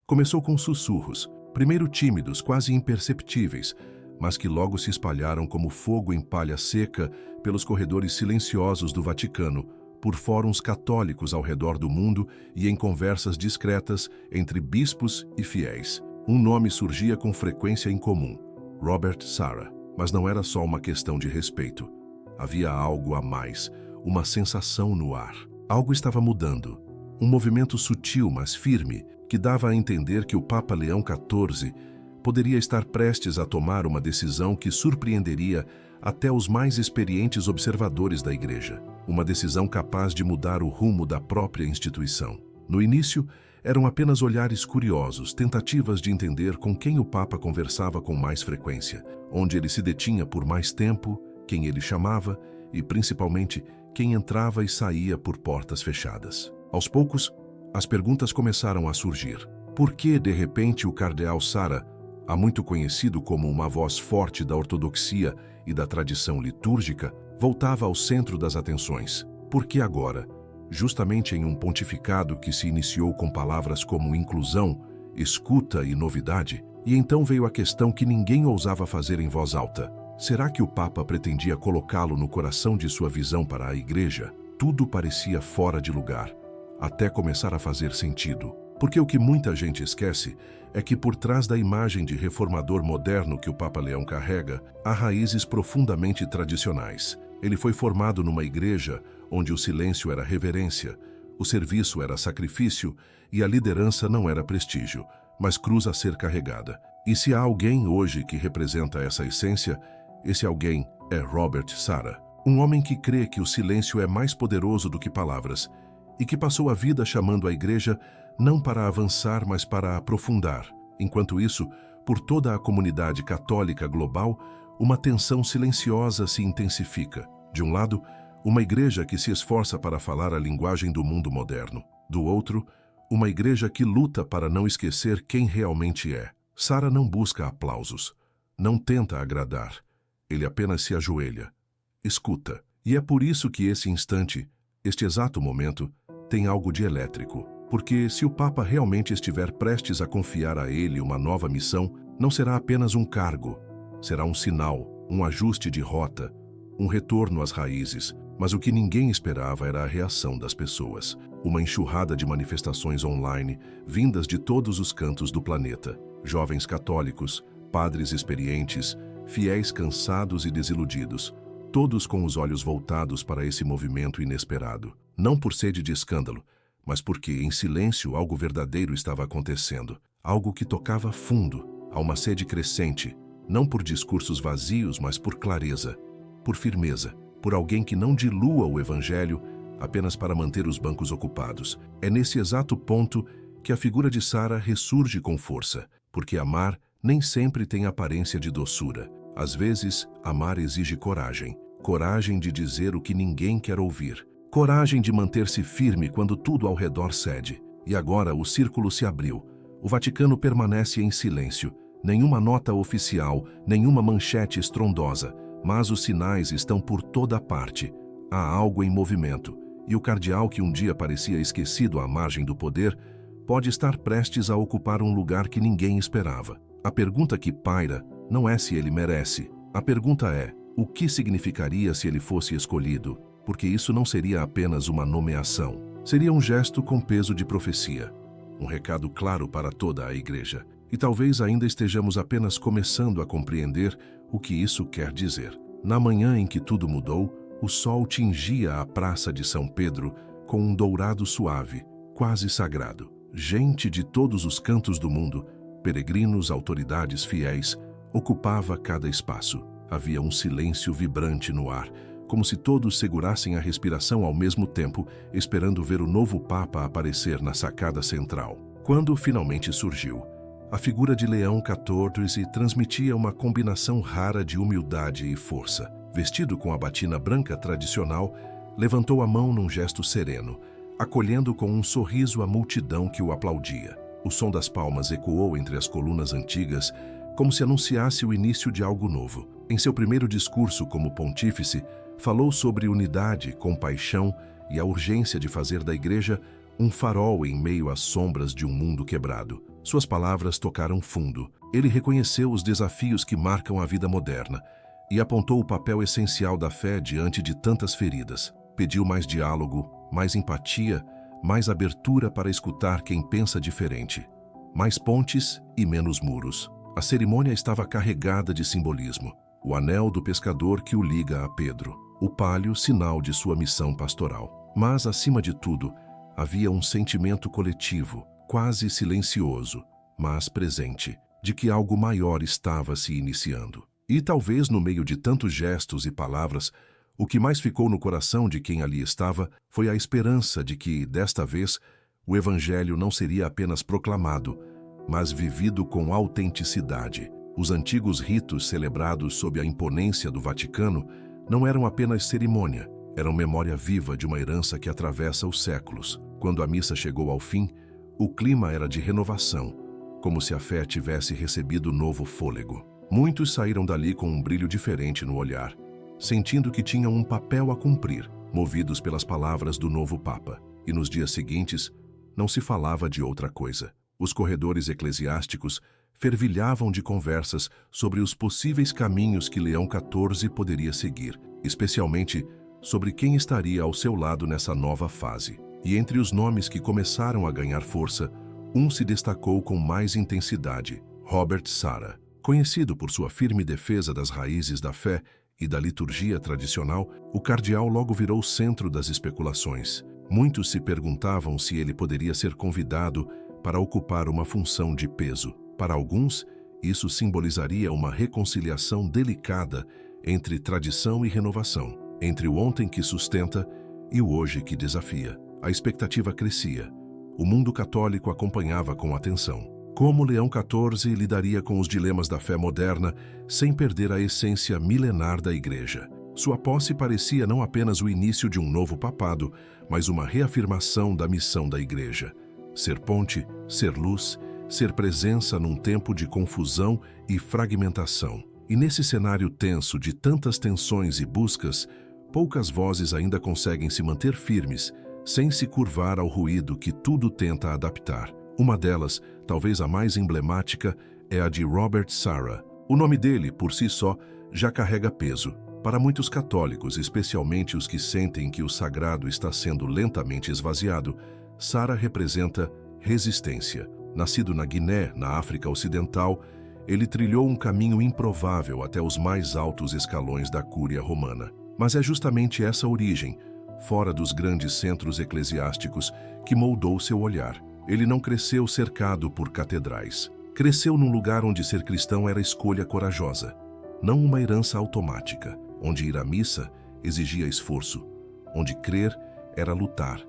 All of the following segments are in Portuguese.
Começou com sussurros, primeiro tímidos, quase imperceptíveis, mas que logo se espalharam como fogo em palha seca pelos corredores silenciosos do Vaticano, por fóruns católicos ao redor do mundo e em conversas discretas entre bispos e fiéis. Um nome surgia com frequência em comum: Robert Sarah. Mas não era só uma questão de respeito. Havia algo a mais, uma sensação no ar. Algo estava mudando. Um movimento sutil, mas firme, que dava a entender que o Papa Leão XIV poderia estar prestes a tomar uma decisão que surpreenderia até os mais experientes observadores da Igreja. Uma decisão capaz de mudar o rumo da própria instituição. No início, eram apenas olhares curiosos, tentativas de entender com quem o Papa conversava com mais frequência, onde ele se detinha por mais tempo, quem ele chamava e, principalmente, quem entrava e saía por portas fechadas. Aos poucos, as perguntas começaram a surgir. Por que, de repente, o cardeal Sarah, há muito conhecido como uma voz forte da ortodoxia e da tradição litúrgica, voltava ao centro das atenções? Por que agora, justamente em um pontificado que se iniciou com palavras como inclusão, escuta e novidade? E então veio a questão que ninguém ousava fazer em voz alta. Será que o Papa pretendia colocá-lo no coração de sua visão para a Igreja? Tudo parecia fora de lugar, até começar a fazer sentido. Porque o que muita gente esquece é que por trás da imagem de reformador moderno que o Papa Leão carrega, há raízes profundamente tradicionais. Ele foi formado numa igreja onde o silêncio era reverência, o serviço era sacrifício e a liderança não era prestígio, mas cruz a ser carregada. E se há alguém hoje que representa essa essência, esse alguém é Robert Sarah, um homem que crê que o silêncio é mais poderoso do que palavras e que passou a vida chamando a igreja não para avançar, mas para aprofundar. Enquanto isso, por toda a comunidade católica global, uma tensão silenciosa se intensifica. De um lado, uma igreja que se esforça para falar a linguagem do mundo moderno. Do outro, uma igreja que luta para não esquecer quem realmente é. Sarah não busca aplausos, não tenta agradar. Ele apenas se ajoelha, escuta. E é por isso que esse instante, este exato momento, tem algo de elétrico. Porque se o Papa realmente estiver prestes a confiar a ele uma nova missão, não será apenas um cargo, será um sinal, um ajuste de rota, um retorno às raízes. Mas o que ninguém esperava era a reação das pessoas. Uma enxurrada de manifestações online, vindas de todos os cantos do planeta. Jovens católicos, padres experientes, fiéis cansados e desiludidos, todos com os olhos voltados para esse movimento inesperado. Não por sede de escândalo, mas porque, em silêncio, algo verdadeiro estava acontecendo. Algo que tocava fundo, a uma sede crescente, não por discursos vazios, mas por clareza, por firmeza, por alguém que não dilua o Evangelho apenas para manter os bancos ocupados. É nesse exato ponto que a figura de Sarah ressurge com força, porque amar nem sempre tem aparência de doçura. Às vezes, amar exige coragem. Coragem de dizer o que ninguém quer ouvir. Coragem de manter-se firme quando tudo ao redor cede. E agora o círculo se abriu. O Vaticano permanece em silêncio. Nenhuma nota oficial, nenhuma manchete estrondosa. Mas os sinais estão por toda parte. Há algo em movimento. E o cardeal que um dia parecia esquecido à margem do poder, pode estar prestes a ocupar um lugar que ninguém esperava. A pergunta que paira não é se ele merece. A pergunta é: o que significaria se ele fosse escolhido? Porque isso não seria apenas uma nomeação. Seria um gesto com peso de profecia. Um recado claro para toda a Igreja. E talvez ainda estejamos apenas começando a compreender o que isso quer dizer. Na manhã em que tudo mudou, o sol tingia a Praça de São Pedro com um dourado suave, quase sagrado. Gente de todos os cantos do mundo, peregrinos, autoridades fiéis, ocupava cada espaço. Havia um silêncio vibrante no ar, como se todos segurassem a respiração ao mesmo tempo, esperando ver o novo Papa aparecer na sacada central. Quando finalmente surgiu, a figura de Leão XIV transmitia uma combinação rara de humildade e força. Vestido com a batina branca tradicional, levantou a mão num gesto sereno, acolhendo com um sorriso a multidão que o aplaudia. O som das palmas ecoou entre as colunas antigas, como se anunciasse o início de algo novo. Em seu primeiro discurso como pontífice, falou sobre unidade, compaixão e a urgência de fazer da Igreja um farol em meio às sombras de um mundo quebrado. Suas palavras tocaram fundo. Ele reconheceu os desafios que marcam a vida moderna e apontou o papel essencial da fé diante de tantas feridas. Pediu mais diálogo, mais empatia, mais abertura para escutar quem pensa diferente. Mais pontes e menos muros. A cerimônia estava carregada de simbolismo. O anel do pescador que o liga a Pedro. O palho, sinal de sua missão pastoral. Mas, acima de tudo, havia um sentimento coletivo, quase silencioso, mas presente, de que algo maior estava se iniciando. E talvez, no meio de tantos gestos e palavras, o que mais ficou no coração de quem ali estava foi a esperança de que, desta vez, o Evangelho não seria apenas proclamado, mas vivido com autenticidade. Os antigos ritos celebrados sob a imponência do Vaticano não eram apenas cerimônia, eram memória viva de uma herança que atravessa os séculos. Quando a missa chegou ao fim, o clima era de renovação, como se a fé tivesse recebido novo fôlego. Muitos saíram dali com um brilho diferente no olhar, sentindo que tinham um papel a cumprir, movidos pelas palavras do novo Papa. E nos dias seguintes, não se falava de outra coisa. Os corredores eclesiásticos fervilhavam de conversas sobre os possíveis caminhos que Leão XIV poderia seguir, especialmente sobre quem estaria ao seu lado nessa nova fase. E entre os nomes que começaram a ganhar força, um se destacou com mais intensidade: Robert Sarah. Conhecido por sua firme defesa das raízes da fé e da liturgia tradicional, o cardeal logo virou o centro das especulações. Muitos se perguntavam se ele poderia ser convidado para ocupar uma função de peso. Para alguns, isso simbolizaria uma reconciliação delicada entre tradição e renovação, entre o ontem que sustenta e o hoje que desafia. A expectativa crescia. O mundo católico acompanhava com atenção. Como Leão XIV lidaria com os dilemas da fé moderna sem perder a essência milenar da Igreja? Sua posse parecia não apenas o início de um novo papado, mas uma reafirmação da missão da Igreja. Ser ponte, ser luz, ser presença num tempo de confusão e fragmentação. E nesse cenário tenso de tantas tensões e buscas, poucas vozes ainda conseguem se manter firmes, sem se curvar ao ruído que tudo tenta adaptar. Uma delas, talvez a mais emblemática, é a de Robert Sarah. O nome dele, por si só, já carrega peso. Para muitos católicos, especialmente os que sentem que o sagrado está sendo lentamente esvaziado, Sarah representa resistência. Nascido na Guiné, na África Ocidental, ele trilhou um caminho improvável até os mais altos escalões da Cúria Romana. Mas é justamente essa origem, fora dos grandes centros eclesiásticos, que moldou seu olhar. Ele não cresceu cercado por catedrais. Cresceu num lugar onde ser cristão era escolha corajosa, não uma herança automática, onde ir à missa exigia esforço, onde crer era lutar,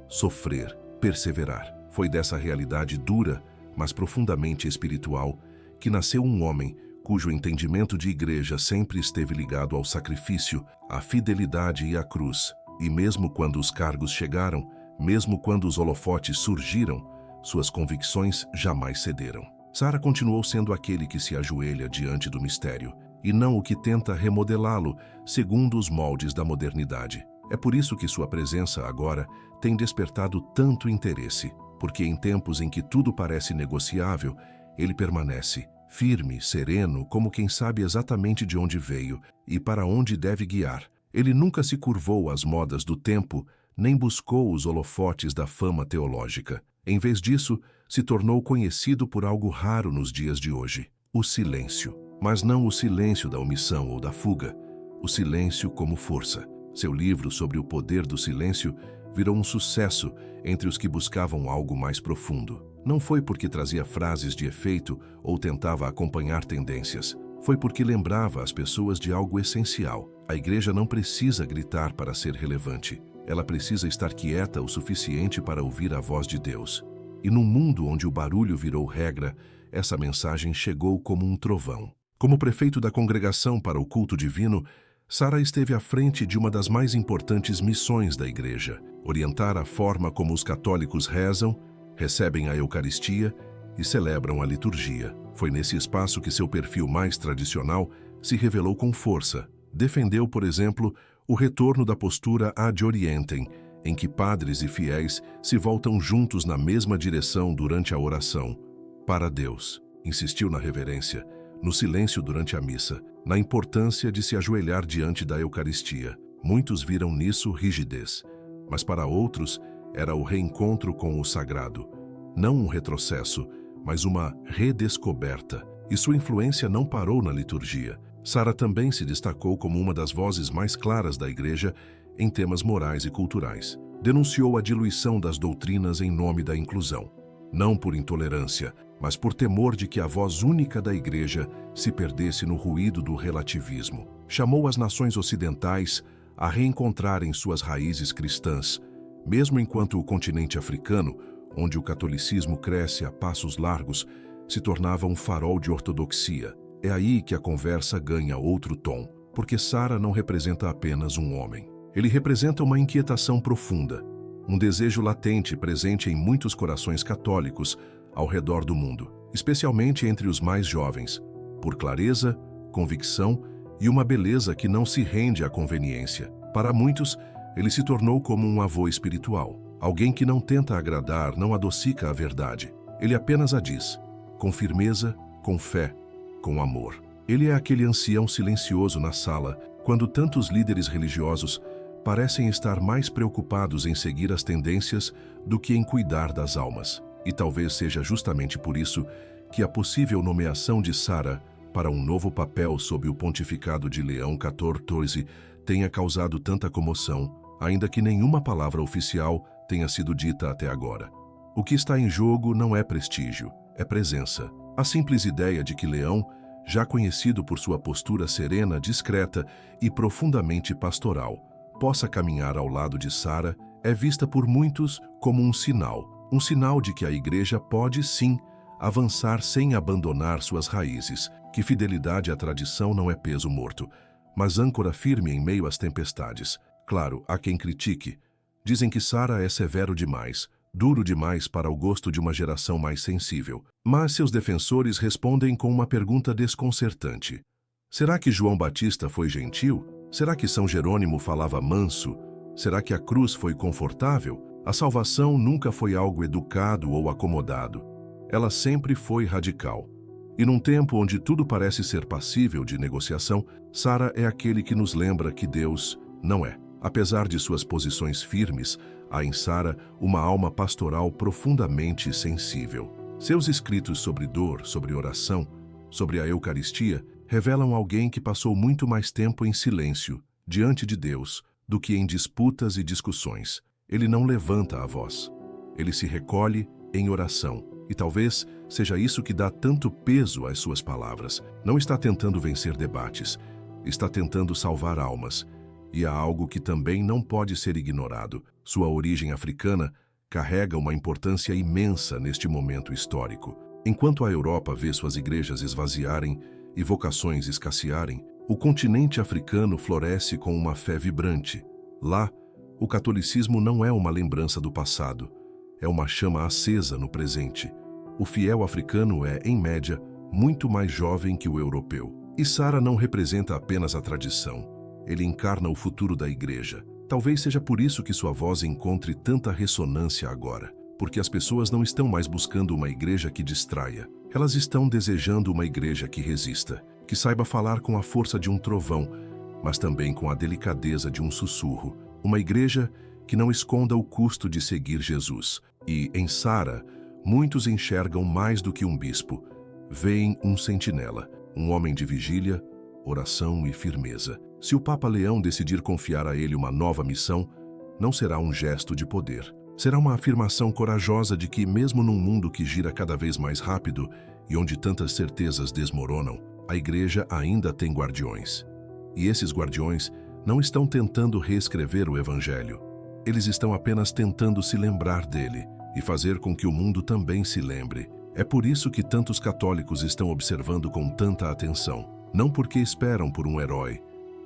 sofrer, perseverar. Foi dessa realidade dura, mas profundamente espiritual, que nasceu um homem cujo entendimento de igreja sempre esteve ligado ao sacrifício, à fidelidade e à cruz. E mesmo quando os cargos chegaram, mesmo quando os holofotes surgiram, suas convicções jamais cederam. Sarah continuou sendo aquele que se ajoelha diante do mistério, e não o que tenta remodelá-lo segundo os moldes da modernidade. É por isso que sua presença agora tem despertado tanto interesse, porque em tempos em que tudo parece negociável, ele permanece firme, sereno, como quem sabe exatamente de onde veio e para onde deve guiar. Ele nunca se curvou às modas do tempo, nem buscou os holofotes da fama teológica. Em vez disso, se tornou conhecido por algo raro nos dias de hoje: o silêncio. Mas não o silêncio da omissão ou da fuga, o silêncio como força. Seu livro sobre o poder do silêncio virou um sucesso entre os que buscavam algo mais profundo. Não foi porque trazia frases de efeito ou tentava acompanhar tendências. Foi porque lembrava as pessoas de algo essencial. A igreja não precisa gritar para ser relevante. Ela precisa estar quieta o suficiente para ouvir a voz de Deus. E num mundo onde o barulho virou regra, essa mensagem chegou como um trovão. Como prefeito da Congregação para o Culto Divino, Sarah esteve à frente de uma das mais importantes missões da igreja: orientar a forma como os católicos rezam, recebem a Eucaristia e celebram a liturgia. Foi nesse espaço que seu perfil mais tradicional se revelou com força. Defendeu, por exemplo, o retorno da postura ad orientem, em que padres e fiéis se voltam juntos na mesma direção durante a oração. para Deus. Insistiu na reverência, no silêncio durante a missa, na importância de se ajoelhar diante da Eucaristia. Muitos viram nisso rigidez, mas para outros era o reencontro com o sagrado. Não um retrocesso, mas uma redescoberta. E sua influência não parou na liturgia. Sara também se destacou como uma das vozes mais claras da Igreja em temas morais e culturais. Denunciou a diluição das doutrinas em nome da inclusão. Não por intolerância, mas por temor de que a voz única da Igreja se perdesse no ruído do relativismo. Chamou as nações ocidentais a reencontrarem suas raízes cristãs, mesmo enquanto o continente africano, onde o catolicismo cresce a passos largos, se tornava um farol de ortodoxia. É aí que a conversa ganha outro tom, porque Sara não representa apenas um homem. Ele representa uma inquietação profunda, um desejo latente presente em muitos corações católicos ao redor do mundo, especialmente entre os mais jovens, por clareza, convicção e uma beleza que não se rende à conveniência. Para muitos, ele se tornou como um avô espiritual, alguém que não tenta agradar, não adocica a verdade. Ele apenas a diz, com firmeza, com fé, com amor. Ele é aquele ancião silencioso na sala, quando tantos líderes religiosos parecem estar mais preocupados em seguir as tendências do que em cuidar das almas. E talvez seja justamente por isso que a possível nomeação de Sara para um novo papel sob o pontificado de Leão XIV tenha causado tanta comoção, ainda que nenhuma palavra oficial tenha sido dita até agora. O que está em jogo não é prestígio, é presença. A simples ideia de que Leão, já conhecido por sua postura serena, discreta e profundamente pastoral, possa caminhar ao lado de Sara, é vista por muitos como um sinal de que a Igreja pode, sim, avançar sem abandonar suas raízes, que fidelidade à tradição não é peso morto, mas âncora firme em meio às tempestades. Claro, há quem critique. Dizem que Sara é severo demais, duro demais para o gosto de uma geração mais sensível. Mas seus defensores respondem com uma pergunta desconcertante. Será que João Batista foi gentil? Será que São Jerônimo falava manso? Será que a cruz foi confortável? A salvação nunca foi algo educado ou acomodado. Ela sempre foi radical. E num tempo onde tudo parece ser passível de negociação, Sara é aquele que nos lembra que Deus não é. Apesar de suas posições firmes, há em Sara uma alma pastoral profundamente sensível. Seus escritos sobre dor, sobre oração, sobre a Eucaristia, revelam alguém que passou muito mais tempo em silêncio, diante de Deus, do que em disputas e discussões. Ele não levanta a voz. Ele se recolhe em oração. E talvez seja isso que dá tanto peso às suas palavras. Não está tentando vencer debates, está tentando salvar almas. E há algo que também não pode ser ignorado. Sua origem africana carrega uma importância imensa neste momento histórico. Enquanto a Europa vê suas igrejas esvaziarem e vocações escassearem, o continente africano floresce com uma fé vibrante. Lá, o catolicismo não é uma lembrança do passado, é uma chama acesa no presente. O fiel africano é, em média, muito mais jovem que o europeu. E Sara não representa apenas a tradição, ele encarna o futuro da Igreja. Talvez seja por isso que sua voz encontre tanta ressonância agora, porque as pessoas não estão mais buscando uma igreja que distraia. Elas estão desejando uma igreja que resista, que saiba falar com a força de um trovão, mas também com a delicadeza de um sussurro. Uma igreja que não esconda o custo de seguir Jesus. E, em Sara, muitos enxergam mais do que um bispo. Veem um sentinela, um homem de vigília, oração e firmeza. Se o Papa Leão decidir confiar a ele uma nova missão, não será um gesto de poder. Será uma afirmação corajosa de que, mesmo num mundo que gira cada vez mais rápido e onde tantas certezas desmoronam, a Igreja ainda tem guardiões. E esses guardiões não estão tentando reescrever o Evangelho. Eles estão apenas tentando se lembrar dele e fazer com que o mundo também se lembre. É por isso que tantos católicos estão observando com tanta atenção. Não porque esperam por um herói,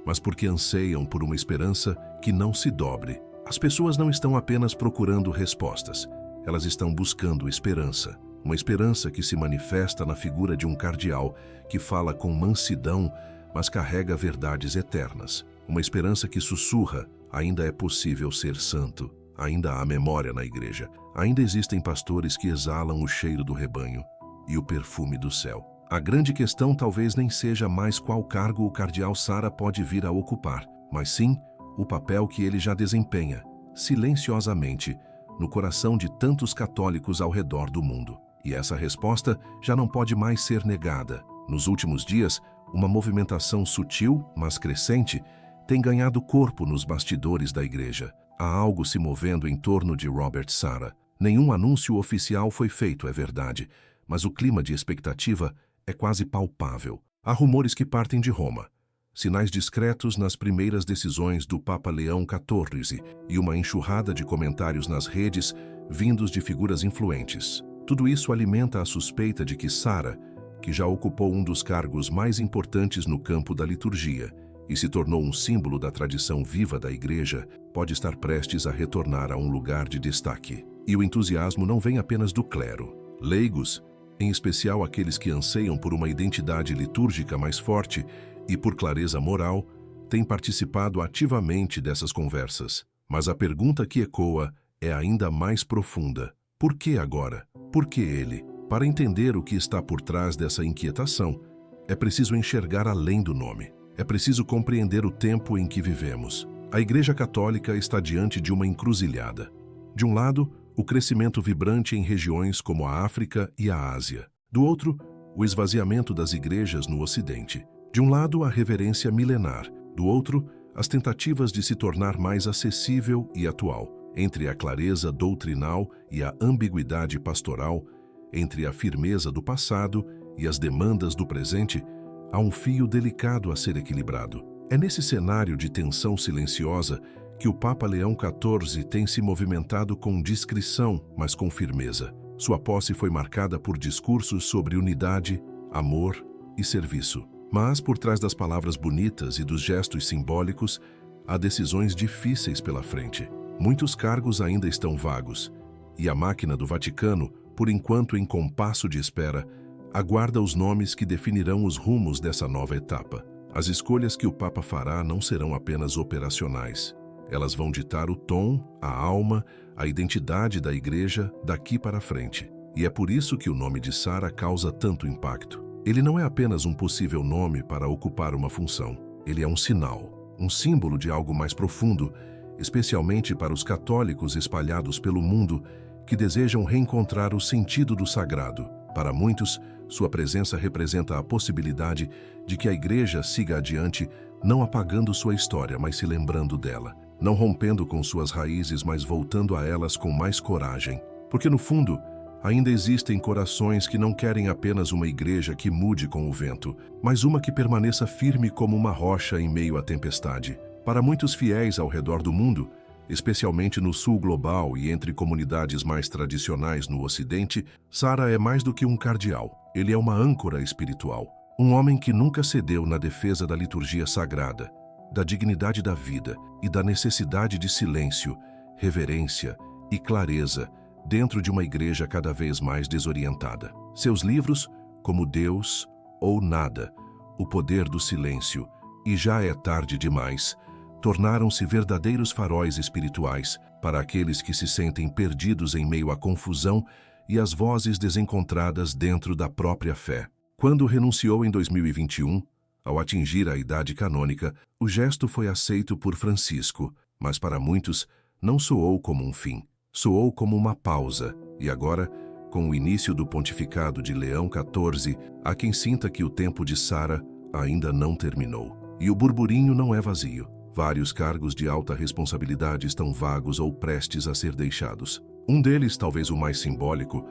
mas porque anseiam por uma esperança que não se dobre. As pessoas não estão apenas procurando respostas, elas estão buscando esperança. Uma esperança que se manifesta na figura de um cardeal que fala com mansidão, mas carrega verdades eternas. Uma esperança que sussurra: ainda é possível ser santo, ainda há memória na Igreja, ainda existem pastores que exalam o cheiro do rebanho, e o perfume do céu. A grande questão talvez nem seja mais qual cargo o cardeal Sarah pode vir a ocupar, mas sim o papel que ele já desempenha, silenciosamente, no coração de tantos católicos ao redor do mundo. E essa resposta já não pode mais ser negada. Nos últimos dias, uma movimentação sutil, mas crescente, tem ganhado corpo nos bastidores da igreja. Há algo se movendo em torno de Robert Sarah. Nenhum anúncio oficial foi feito, é verdade, mas o clima de expectativa é quase palpável. Há rumores que partem de Roma, sinais discretos nas primeiras decisões do Papa Leão XIV e uma enxurrada de comentários nas redes vindos de figuras influentes. Tudo isso alimenta a suspeita de que Sarah, que já ocupou um dos cargos mais importantes no campo da liturgia e se tornou um símbolo da tradição viva da Igreja, pode estar prestes a retornar a um lugar de destaque. E o entusiasmo não vem apenas do clero. Leigos, em especial aqueles que anseiam por uma identidade litúrgica mais forte e por clareza moral, têm participado ativamente dessas conversas. Mas a pergunta que ecoa é ainda mais profunda. Por que agora? Por que ele? Para entender o que está por trás dessa inquietação, é preciso enxergar além do nome. É preciso compreender o tempo em que vivemos. A Igreja Católica está diante de uma encruzilhada. De um lado, o crescimento vibrante em regiões como a África e a Ásia. Do outro, o esvaziamento das igrejas no Ocidente. De um lado, a reverência milenar. Do outro, as tentativas de se tornar mais acessível e atual. Entre a clareza doutrinal e a ambiguidade pastoral, entre a firmeza do passado e as demandas do presente, há um fio delicado a ser equilibrado. É nesse cenário de tensão silenciosa que o Papa Leão XIV tem se movimentado com discrição, mas com firmeza. Sua posse foi marcada por discursos sobre unidade, amor e serviço. Mas, por trás das palavras bonitas e dos gestos simbólicos, há decisões difíceis pela frente. Muitos cargos ainda estão vagos, e a máquina do Vaticano, por enquanto em compasso de espera, aguarda os nomes que definirão os rumos dessa nova etapa. As escolhas que o Papa fará não serão apenas operacionais. Elas vão ditar o tom, a alma, a identidade da Igreja daqui para frente. E é por isso que o nome de Sarah causa tanto impacto. Ele não é apenas um possível nome para ocupar uma função. Ele é um sinal, um símbolo de algo mais profundo, especialmente para os católicos espalhados pelo mundo que desejam reencontrar o sentido do sagrado. Para muitos, sua presença representa a possibilidade de que a Igreja siga adiante, não apagando sua história, mas se lembrando dela. Não rompendo com suas raízes, mas voltando a elas com mais coragem. Porque, no fundo, ainda existem corações que não querem apenas uma igreja que mude com o vento, mas uma que permaneça firme como uma rocha em meio à tempestade. Para muitos fiéis ao redor do mundo, especialmente no sul global e entre comunidades mais tradicionais no Ocidente, Sarah é mais do que um cardeal. Ele é uma âncora espiritual. Um homem que nunca cedeu na defesa da liturgia sagrada, da dignidade da vida e da necessidade de silêncio, reverência e clareza dentro de uma igreja cada vez mais desorientada. Seus livros, como Deus ou Nada, O Poder do Silêncio e Já é Tarde Demais, tornaram-se verdadeiros faróis espirituais para aqueles que se sentem perdidos em meio à confusão e às vozes desencontradas dentro da própria fé. Quando renunciou em 2021, ao atingir a idade canônica, o gesto foi aceito por Francisco, mas para muitos não soou como um fim, soou como uma pausa. E agora, com o início do pontificado de Leão XIV, há quem sinta que o tempo de Sarah ainda não terminou. E o burburinho não é vazio. Vários cargos de alta responsabilidade estão vagos ou prestes a ser deixados. Um deles, talvez o mais simbólico,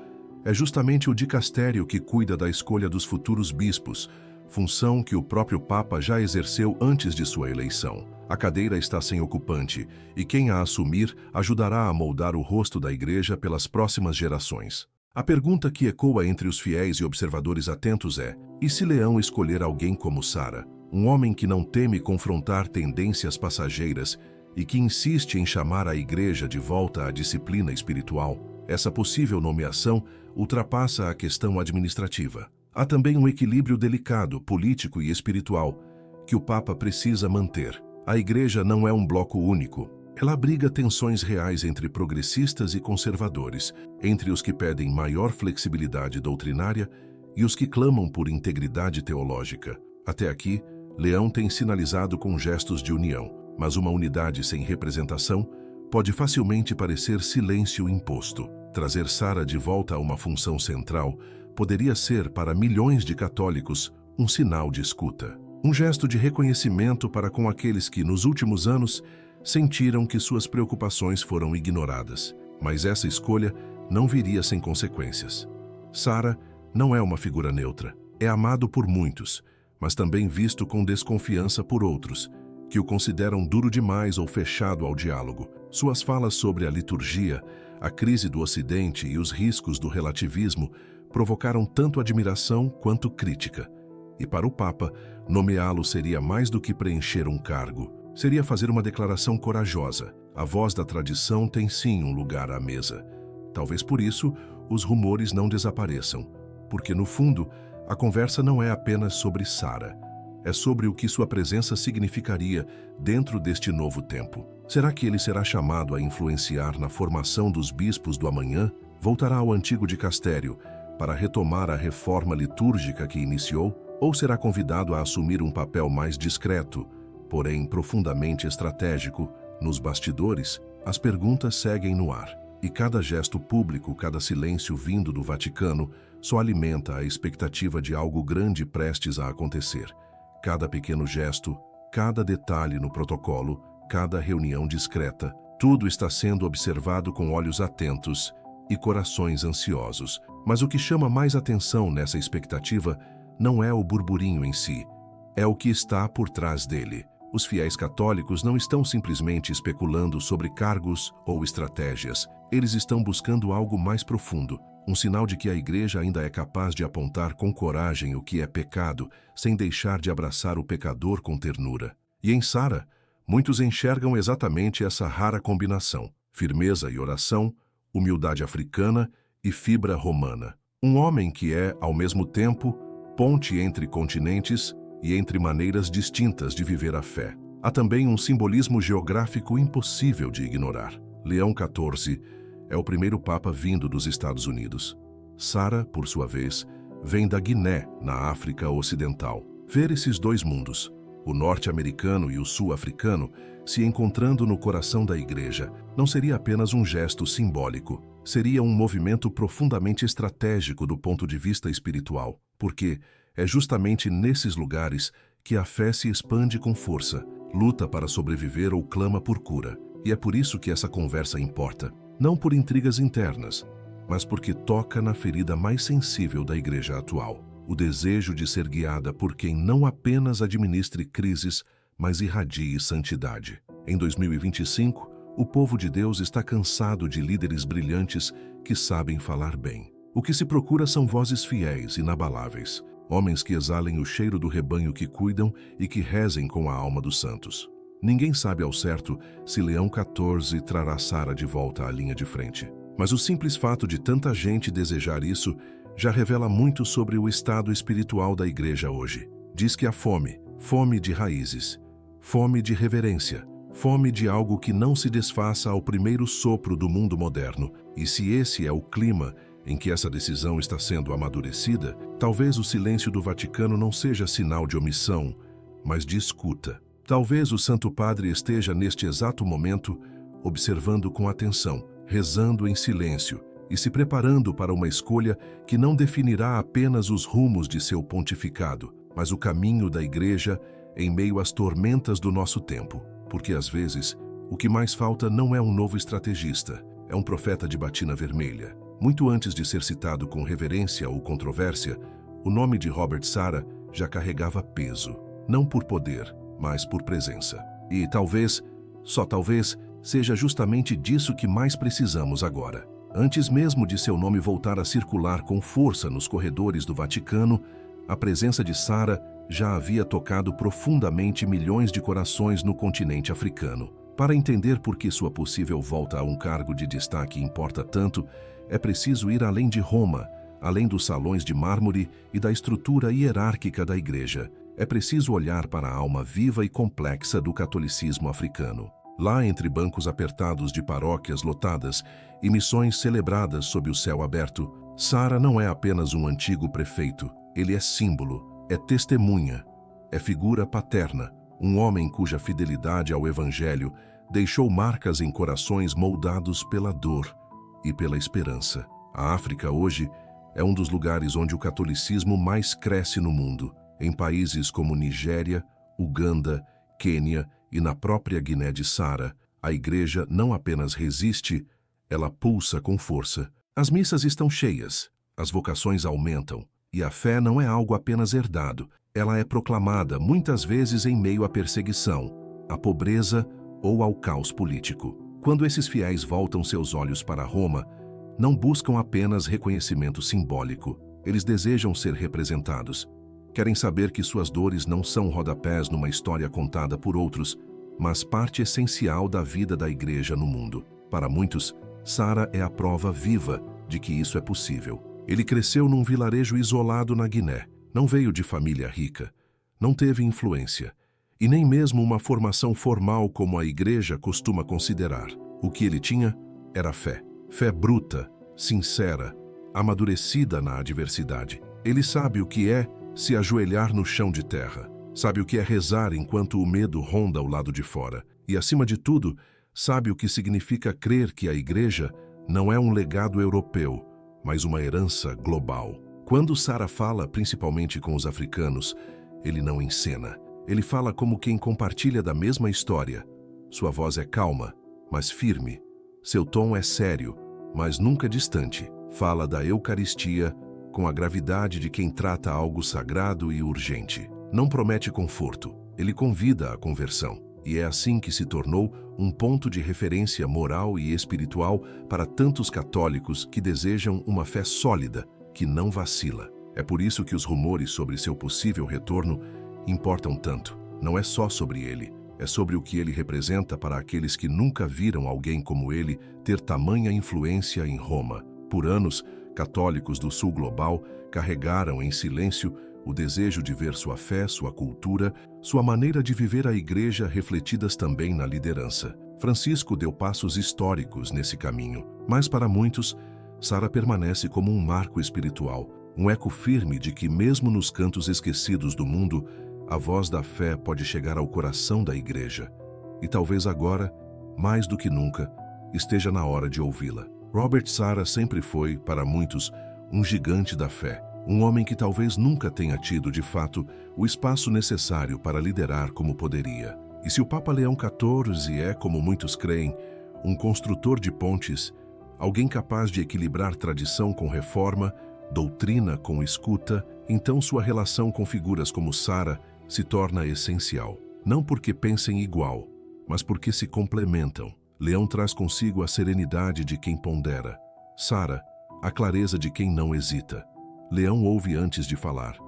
é justamente o dicastério que cuida da escolha dos futuros bispos, função que o próprio Papa já exerceu antes de sua eleição. A cadeira está sem ocupante, e quem a assumir ajudará a moldar o rosto da Igreja pelas próximas gerações. A pergunta que ecoa entre os fiéis e observadores atentos é: e se Leão escolher alguém como Sarah? Um homem que não teme confrontar tendências passageiras e que insiste em chamar a Igreja de volta à disciplina espiritual. Essa possível nomeação ultrapassa a questão administrativa. Há também um equilíbrio delicado, político e espiritual, que o Papa precisa manter. A Igreja não é um bloco único. Ela abriga tensões reais entre progressistas e conservadores, entre os que pedem maior flexibilidade doutrinária e os que clamam por integridade teológica. Até aqui, Leão tem sinalizado com gestos de união, mas uma unidade sem representação pode facilmente parecer silêncio imposto. Trazer Sara de volta a uma função central poderia ser, para milhões de católicos, um sinal de escuta. Um gesto de reconhecimento para com aqueles que, nos últimos anos, sentiram que suas preocupações foram ignoradas. Mas essa escolha não viria sem consequências. Sara não é uma figura neutra. É amado por muitos, mas também visto com desconfiança por outros, que o consideram duro demais ou fechado ao diálogo. Suas falas sobre a liturgia, a crise do Ocidente e os riscos do relativismo provocaram tanto admiração quanto crítica. E para o Papa, nomeá-lo seria mais do que preencher um cargo. Seria fazer uma declaração corajosa. A voz da tradição tem sim um lugar à mesa. Talvez por isso os rumores não desapareçam, porque no fundo a conversa não é apenas sobre Sara. É sobre o que sua presença significaria dentro deste novo tempo. Será que ele será chamado a influenciar na formação dos bispos do amanhã? Voltará ao antigo dicastério para retomar a reforma litúrgica que iniciou? Ou será convidado a assumir um papel mais discreto, porém profundamente estratégico, nos bastidores? As perguntas seguem no ar. E cada gesto público, cada silêncio vindo do Vaticano, só alimenta a expectativa de algo grande prestes a acontecer. Cada pequeno gesto, cada detalhe no protocolo, cada reunião discreta, tudo está sendo observado com olhos atentos e corações ansiosos. Mas o que chama mais atenção nessa expectativa não é o burburinho em si, é o que está por trás dele. Os fiéis católicos não estão simplesmente especulando sobre cargos ou estratégias. Eles estão buscando algo mais profundo, um sinal de que a Igreja ainda é capaz de apontar com coragem o que é pecado, sem deixar de abraçar o pecador com ternura. E em Sara, muitos enxergam exatamente essa rara combinação: firmeza e oração, humildade africana e fibra romana. Um homem que é, ao mesmo tempo, ponte entre continentes e entre maneiras distintas de viver a fé. Há também um simbolismo geográfico impossível de ignorar. Leão XIV é o primeiro Papa vindo dos Estados Unidos. Sara, por sua vez, vem da Guiné, na África Ocidental. Ver esses dois mundos, o norte-americano e o sul-africano, se encontrando no coração da Igreja, não seria apenas um gesto simbólico. Seria um movimento profundamente estratégico do ponto de vista espiritual, porque é justamente nesses lugares que a fé se expande com força, luta para sobreviver ou clama por cura. E é por isso que essa conversa importa, não por intrigas internas, mas porque toca na ferida mais sensível da Igreja atual, o desejo de ser guiada por quem não apenas administre crises, mas irradie santidade. Em 2025, o povo de Deus está cansado de líderes brilhantes que sabem falar bem. O que se procura são vozes fiéis, inabaláveis, homens que exalem o cheiro do rebanho que cuidam e que rezem com a alma dos santos. Ninguém sabe ao certo se Leão XIV trará Sara de volta à linha de frente. Mas o simples fato de tanta gente desejar isso já revela muito sobre o estado espiritual da Igreja hoje. Diz que há fome, fome de raízes, fome de reverência, fome de algo que não se desfaça ao primeiro sopro do mundo moderno. E se esse é o clima em que essa decisão está sendo amadurecida, talvez o silêncio do Vaticano não seja sinal de omissão, mas de escuta. Talvez o Santo Padre esteja neste exato momento observando com atenção, rezando em silêncio e se preparando para uma escolha que não definirá apenas os rumos de seu pontificado, mas o caminho da Igreja em meio às tormentas do nosso tempo. Porque às vezes, o que mais falta não é um novo estrategista, é um profeta de batina vermelha. Muito antes de ser citado com reverência ou controvérsia, o nome de Robert Sara já carregava peso, não por poder, mas por presença. E talvez, só talvez, seja justamente disso que mais precisamos agora. Antes mesmo de seu nome voltar a circular com força nos corredores do Vaticano, a presença de Sara já havia tocado profundamente milhões de corações no continente africano. Para entender por que sua possível volta a um cargo de destaque importa tanto, é preciso ir além de Roma, além dos salões de mármore e da estrutura hierárquica da Igreja. É preciso olhar para a alma viva e complexa do catolicismo africano. Lá, entre bancos apertados de paróquias lotadas e missões celebradas sob o céu aberto, Sara não é apenas um antigo prefeito, ele é símbolo, é testemunha, é figura paterna, um homem cuja fidelidade ao Evangelho deixou marcas em corações moldados pela dor e pela esperança. A África hoje é um dos lugares onde o catolicismo mais cresce no mundo. Em países como Nigéria, Uganda, Quênia e na própria Guiné de Sara, a igreja não apenas resiste, ela pulsa com força. As missas estão cheias, as vocações aumentam, e a fé não é algo apenas herdado, ela é proclamada muitas vezes em meio à perseguição, à pobreza ou ao caos político. Quando esses fiéis voltam seus olhos para Roma, não buscam apenas reconhecimento simbólico, eles desejam ser representados. Querem saber que suas dores não são rodapés numa história contada por outros, mas parte essencial da vida da igreja no mundo. Para muitos, Sara é a prova viva de que isso é possível. Ele cresceu num vilarejo isolado na Guiné, não veio de família rica, não teve influência, e nem mesmo uma formação formal como a igreja costuma considerar. O que ele tinha era fé. Fé bruta, sincera, amadurecida na adversidade. Ele sabe o que é se ajoelhar no chão de terra. Sabe o que é rezar enquanto o medo ronda ao lado de fora. E, acima de tudo, sabe o que significa crer que a igreja não é um legado europeu, mas uma herança global. Quando Sara fala, principalmente com os africanos, ele não encena. Ele fala como quem compartilha da mesma história. Sua voz é calma, mas firme. Seu tom é sério, mas nunca distante. Fala da Eucaristia com a gravidade de quem trata algo sagrado e urgente. Não promete conforto, ele convida à conversão. E é assim que se tornou um ponto de referência moral e espiritual para tantos católicos que desejam uma fé sólida, que não vacila. É por isso que os rumores sobre seu possível retorno importam tanto. Não é só sobre ele, é sobre o que ele representa para aqueles que nunca viram alguém como ele ter tamanha influência em Roma. Por anos, católicos do sul global carregaram em silêncio o desejo de ver sua fé, sua cultura, sua maneira de viver a igreja refletidas também na liderança. Francisco deu passos históricos nesse caminho, mas para muitos, Sara permanece como um marco espiritual, um eco firme de que mesmo nos cantos esquecidos do mundo, a voz da fé pode chegar ao coração da igreja. E talvez agora, mais do que nunca, esteja na hora de ouvi-la. Robert Sara sempre foi, para muitos, um gigante da fé. Um homem que talvez nunca tenha tido, de fato, o espaço necessário para liderar como poderia. E se o Papa Leão XIV é, como muitos creem, um construtor de pontes, alguém capaz de equilibrar tradição com reforma, doutrina com escuta, então sua relação com figuras como Sara se torna essencial. Não porque pensem igual, mas porque se complementam. Leão traz consigo a serenidade de quem pondera. Sara, a clareza de quem não hesita. Leão ouve antes de falar.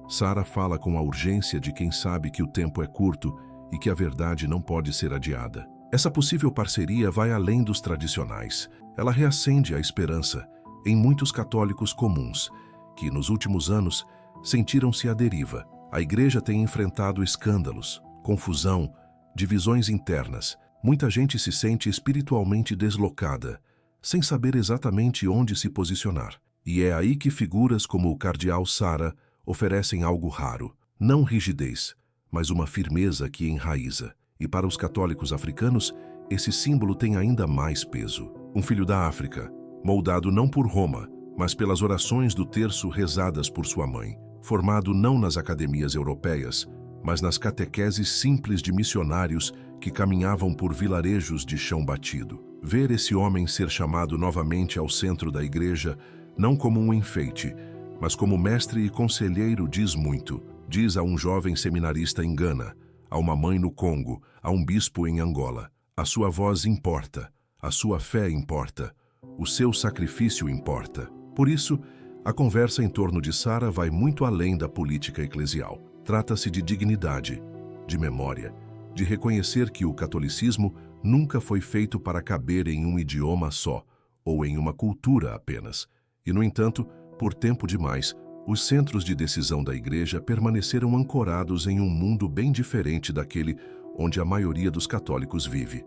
Sara fala com a urgência de quem sabe que o tempo é curto e que a verdade não pode ser adiada. Essa possível parceria vai além dos tradicionais. Ela reacende a esperança em muitos católicos comuns, que nos últimos anos sentiram-se à deriva. A igreja tem enfrentado escândalos, confusão, divisões internas. Muita gente se sente espiritualmente deslocada, sem saber exatamente onde se posicionar. E é aí que figuras como o cardeal Sara oferecem algo raro. Não rigidez, mas uma firmeza que enraiza. E para os católicos africanos, esse símbolo tem ainda mais peso. Um filho da África, moldado não por Roma, mas pelas orações do terço rezadas por sua mãe. Formado não nas academias europeias, mas nas catequeses simples de missionários que caminhavam por vilarejos de chão batido. Ver esse homem ser chamado novamente ao centro da igreja, não como um enfeite, mas como mestre e conselheiro diz muito. Diz a um jovem seminarista em Gana, a uma mãe no Congo, a um bispo em Angola. A sua voz importa, a sua fé importa, o seu sacrifício importa. Por isso, a conversa em torno de Sara vai muito além da política eclesial. Trata-se de dignidade, de memória, de reconhecer que o catolicismo nunca foi feito para caber em um idioma só, ou em uma cultura apenas. E, no entanto, por tempo demais, os centros de decisão da igreja permaneceram ancorados em um mundo bem diferente daquele onde a maioria dos católicos vive.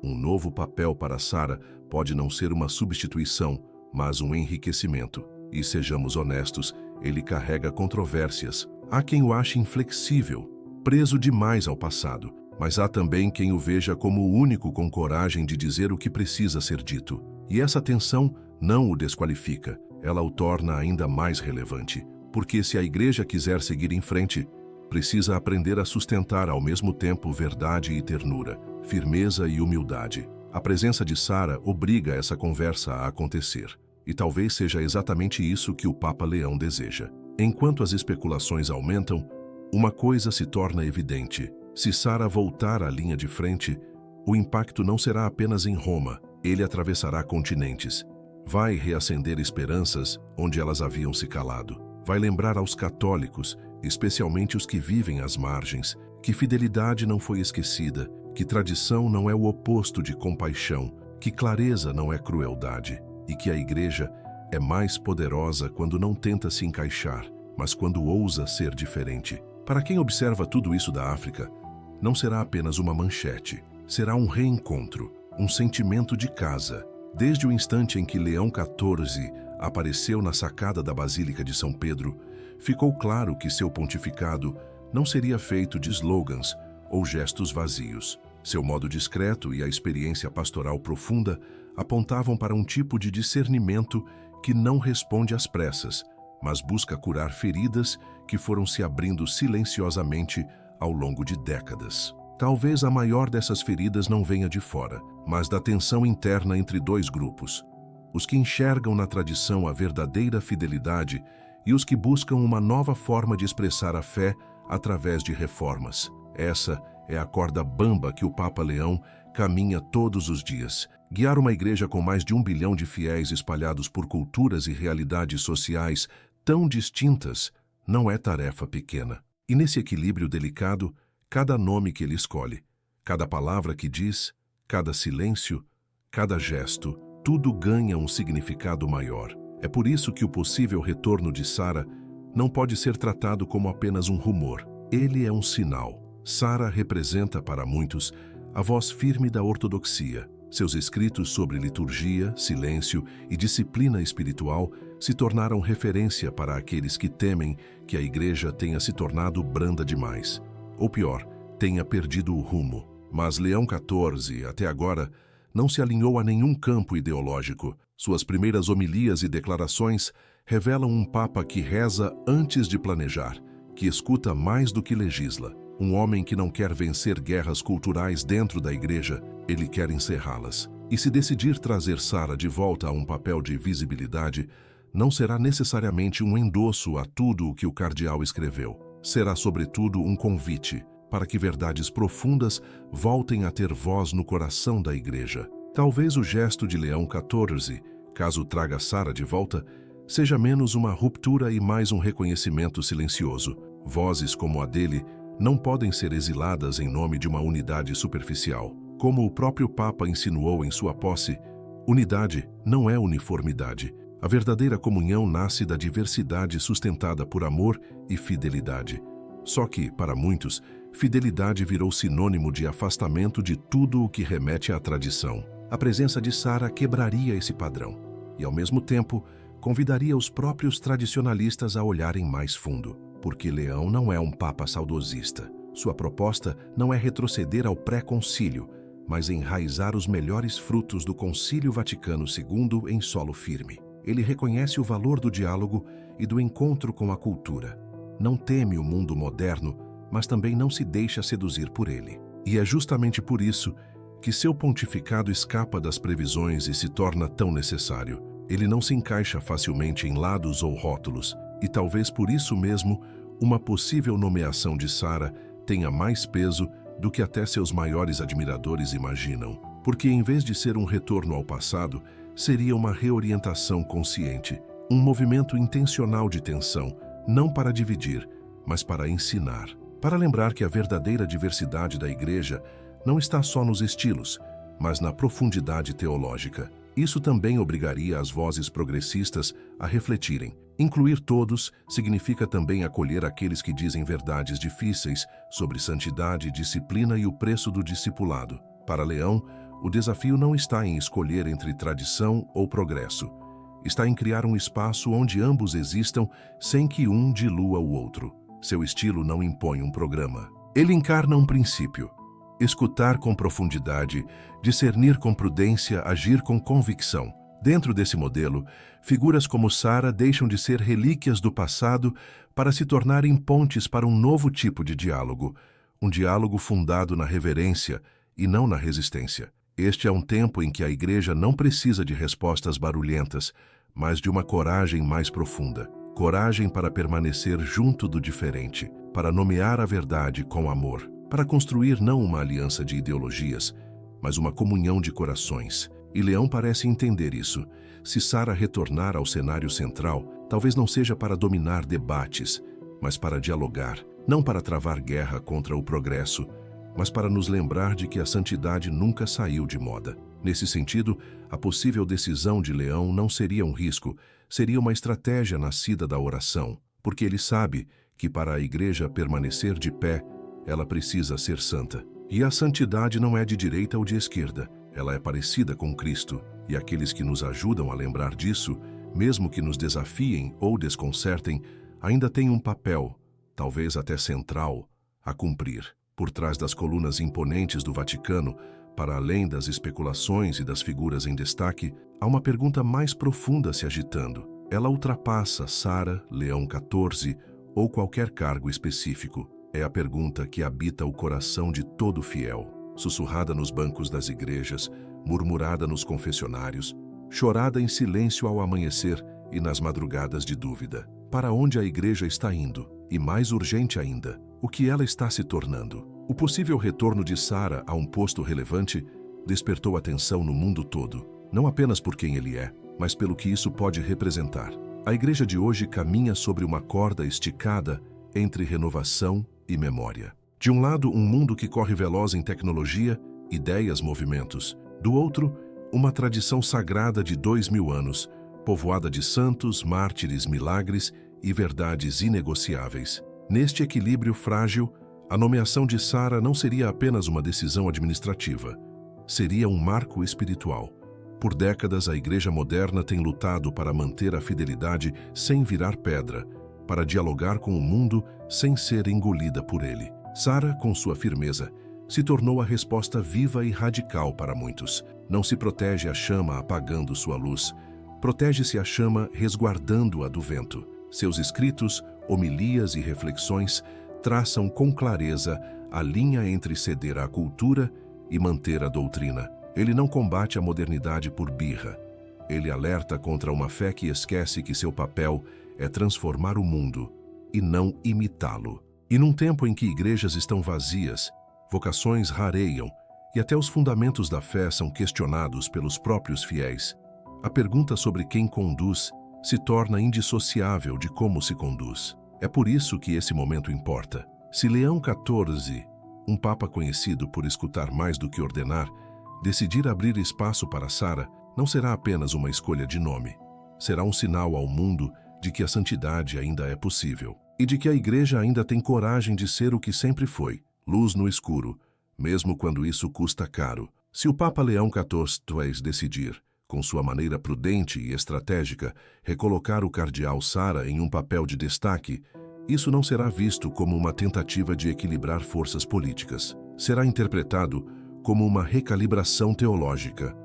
Um novo papel para Sara pode não ser uma substituição, mas um enriquecimento. E sejamos honestos, ele carrega controvérsias. Há quem o ache inflexível, preso demais ao passado, mas há também quem o veja como o único com coragem de dizer o que precisa ser dito. E essa tensão não o desqualifica, ela o torna ainda mais relevante. Porque se a igreja quiser seguir em frente, precisa aprender a sustentar ao mesmo tempo verdade e ternura, firmeza e humildade. A presença de Sara obriga essa conversa a acontecer. E talvez seja exatamente isso que o Papa Leão deseja. Enquanto as especulações aumentam, uma coisa se torna evidente. Se Sara voltar à linha de frente, o impacto não será apenas em Roma, ele atravessará continentes. Vai reacender esperanças onde elas haviam se calado. Vai lembrar aos católicos, especialmente os que vivem às margens, que fidelidade não foi esquecida, que tradição não é o oposto de compaixão, que clareza não é crueldade, e que a igreja é mais poderosa quando não tenta se encaixar, mas quando ousa ser diferente. Para quem observa tudo isso da África, não será apenas uma manchete, será um reencontro, um sentimento de casa. Desde o instante em que Leão XIV apareceu na sacada da Basílica de São Pedro, ficou claro que seu pontificado não seria feito de slogans ou gestos vazios. Seu modo discreto e a experiência pastoral profunda apontavam para um tipo de discernimento que não responde às pressas, mas busca curar feridas que foram se abrindo silenciosamente ao longo de décadas. Talvez a maior dessas feridas não venha de fora, mas da tensão interna entre dois grupos: os que enxergam na tradição a verdadeira fidelidade e os que buscam uma nova forma de expressar a fé através de reformas. Essa é a corda bamba que o Papa Leão caminha todos os dias. Guiar uma igreja com mais de 1 bilhão de fiéis espalhados por culturas e realidades sociais tão distintas não é tarefa pequena. E nesse equilíbrio delicado, cada nome que ele escolhe, cada palavra que diz, cada silêncio, cada gesto, tudo ganha um significado maior. É por isso que o possível retorno de Sara não pode ser tratado como apenas um rumor. Ele é um sinal. Sara representa para muitos a voz firme da ortodoxia. Seus escritos sobre liturgia, silêncio e disciplina espiritual se tornaram referência para aqueles que temem que a igreja tenha se tornado branda demais. Ou pior, tenha perdido o rumo. Mas Leão XIV, até agora, não se alinhou a nenhum campo ideológico. Suas primeiras homilias e declarações revelam um papa que reza antes de planejar, que escuta mais do que legisla. Um homem que não quer vencer guerras culturais dentro da igreja, ele quer encerrá-las. E se decidir trazer Sara de volta a um papel de visibilidade, não será necessariamente um endosso a tudo o que o cardeal escreveu. Será, sobretudo, um convite para que verdades profundas voltem a ter voz no coração da igreja. Talvez o gesto de Leão XIV, caso traga Sara de volta, seja menos uma ruptura e mais um reconhecimento silencioso. Vozes como a dele não podem ser exiladas em nome de uma unidade superficial. Como o próprio Papa insinuou em sua posse, unidade não é uniformidade. A verdadeira comunhão nasce da diversidade sustentada por amor e fidelidade. Só que, para muitos, fidelidade virou sinônimo de afastamento de tudo o que remete à tradição. A presença de Sara quebraria esse padrão e, ao mesmo tempo, convidaria os próprios tradicionalistas a olharem mais fundo. Porque Leão não é um papa saudosista. Sua proposta não é retroceder ao pré-concílio, mas enraizar os melhores frutos do Concílio Vaticano II em solo firme. Ele reconhece o valor do diálogo e do encontro com a cultura. Não teme o mundo moderno, mas também não se deixa seduzir por ele. E é justamente por isso que seu pontificado escapa das previsões e se torna tão necessário. Ele não se encaixa facilmente em lados ou rótulos, e talvez por isso mesmo, uma possível nomeação de Sara tenha mais peso do que até seus maiores admiradores imaginam. Porque em vez de ser um retorno ao passado, seria uma reorientação consciente, um movimento intencional de tensão, não para dividir, mas para ensinar. Para lembrar que a verdadeira diversidade da igreja não está só nos estilos, mas na profundidade teológica. Isso também obrigaria as vozes progressistas a refletirem. Incluir todos significa também acolher aqueles que dizem verdades difíceis sobre santidade, disciplina e o preço do discipulado. Para Leão, o desafio não está em escolher entre tradição ou progresso. está em criar um espaço onde ambos existam sem que um dilua o outro. Seu estilo não impõe um programa. Ele encarna um princípio: escutar com profundidade, discernir com prudência, agir com convicção. Dentro desse modelo, figuras como Sarah deixam de ser relíquias do passado para se tornarem pontes para um novo tipo de diálogo, um diálogo fundado na reverência e não na resistência. Este é um tempo em que a Igreja não precisa de respostas barulhentas, mas de uma coragem mais profunda. Coragem para permanecer junto do diferente, para nomear a verdade com amor, para construir não uma aliança de ideologias, mas uma comunhão de corações. E Leão parece entender isso. Se Sarah retornar ao cenário central, talvez não seja para dominar debates, mas para dialogar, não para travar guerra contra o progresso, mas para nos lembrar de que a santidade nunca saiu de moda. Nesse sentido, a possível decisão de Leão não seria um risco, seria uma estratégia nascida da oração, porque ele sabe que para a Igreja permanecer de pé, ela precisa ser santa. E a santidade não é de direita ou de esquerda, ela é parecida com Cristo, e aqueles que nos ajudam a lembrar disso, mesmo que nos desafiem ou desconcertem, ainda têm um papel, talvez até central, a cumprir. Por trás das colunas imponentes do Vaticano, para além das especulações e das figuras em destaque, há uma pergunta mais profunda se agitando. Ela ultrapassa Sarah, Leão XIV ou qualquer cargo específico. É a pergunta que habita o coração de todo fiel, sussurrada nos bancos das igrejas, murmurada nos confessionários, chorada em silêncio ao amanhecer e nas madrugadas de dúvida. Para onde a Igreja está indo? E mais urgente ainda, o que ela está se tornando? O possível retorno de Sarah a um posto relevante despertou atenção no mundo todo, não apenas por quem ele é, mas pelo que isso pode representar. A Igreja de hoje caminha sobre uma corda esticada entre renovação e memória. De um lado, um mundo que corre veloz em tecnologia, ideias, movimentos. Do outro, uma tradição sagrada de 2000 anos, povoada de santos, mártires, milagres e verdades inegociáveis. Neste equilíbrio frágil, a nomeação de Sarah não seria apenas uma decisão administrativa. Seria um marco espiritual. Por décadas, a Igreja moderna tem lutado para manter a fidelidade sem virar pedra, para dialogar com o mundo sem ser engolida por ele. Sarah, com sua firmeza, se tornou a resposta viva e radical para muitos. Não se protege a chama apagando sua luz, protege-se a chama resguardando-a do vento. Seus escritos, homilias e reflexões traçam com clareza a linha entre ceder à cultura e manter a doutrina. Ele não combate a modernidade por birra. Ele alerta contra uma fé que esquece que seu papel é transformar o mundo e não imitá-lo. E num tempo em que igrejas estão vazias, vocações rareiam e até os fundamentos da fé são questionados pelos próprios fiéis, a pergunta sobre quem conduz se torna indissociável de como se conduz. É por isso que esse momento importa. Se Leão XIV, um papa conhecido por escutar mais do que ordenar, decidir abrir espaço para Sarah, não será apenas uma escolha de nome. Será um sinal ao mundo de que a santidade ainda é possível e de que a Igreja ainda tem coragem de ser o que sempre foi, luz no escuro, mesmo quando isso custa caro. Se o Papa Leão XIV decidir, com sua maneira prudente e estratégica, recolocar o cardeal Sarah em um papel de destaque, isso não será visto como uma tentativa de equilibrar forças políticas. Será interpretado como uma recalibração teológica.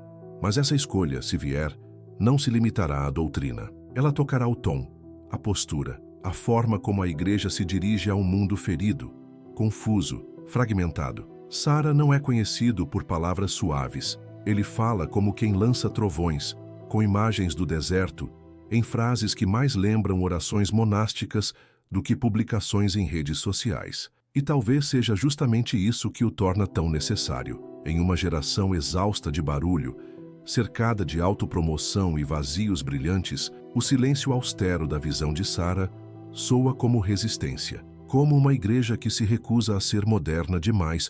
Mas essa escolha, se vier, não se limitará à doutrina. Ela tocará o tom, a postura, a forma como a Igreja se dirige a um mundo ferido, confuso, fragmentado. Sarah não é conhecido por palavras suaves. Ele fala como quem lança trovões, com imagens do deserto, em frases que mais lembram orações monásticas do que publicações em redes sociais. E talvez seja justamente isso que o torna tão necessário. Em uma geração exausta de barulho, cercada de autopromoção e vazios brilhantes, o silêncio austero da visão de Sarah soa como resistência, como uma igreja que se recusa a ser moderna demais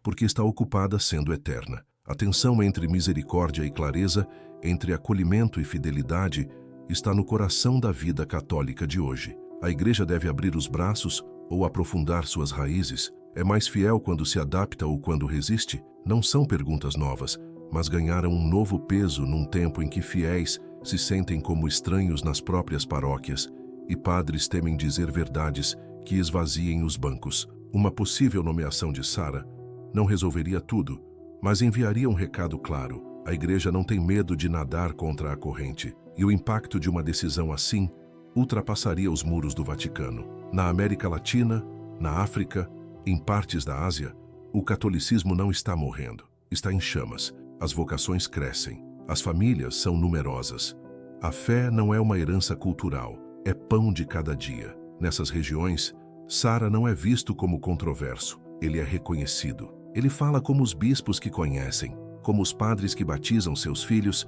porque está ocupada sendo eterna. A tensão entre misericórdia e clareza, entre acolhimento e fidelidade, está no coração da vida católica de hoje. A Igreja deve abrir os braços ou aprofundar suas raízes? É mais fiel quando se adapta ou quando resiste? Não são perguntas novas, mas ganharam um novo peso num tempo em que fiéis se sentem como estranhos nas próprias paróquias e padres temem dizer verdades que esvaziem os bancos. Uma possível nomeação de Sara não resolveria tudo, mas enviaria um recado claro. A Igreja não tem medo de nadar contra a corrente, e o impacto de uma decisão assim ultrapassaria os muros do Vaticano. Na América Latina, na África, em partes da Ásia, o catolicismo não está morrendo, está em chamas. As vocações crescem, as famílias são numerosas. A fé não é uma herança cultural, é pão de cada dia. Nessas regiões, Sara não é visto como controverso, ele é reconhecido. Ele fala como os bispos que conhecem, como os padres que batizam seus filhos,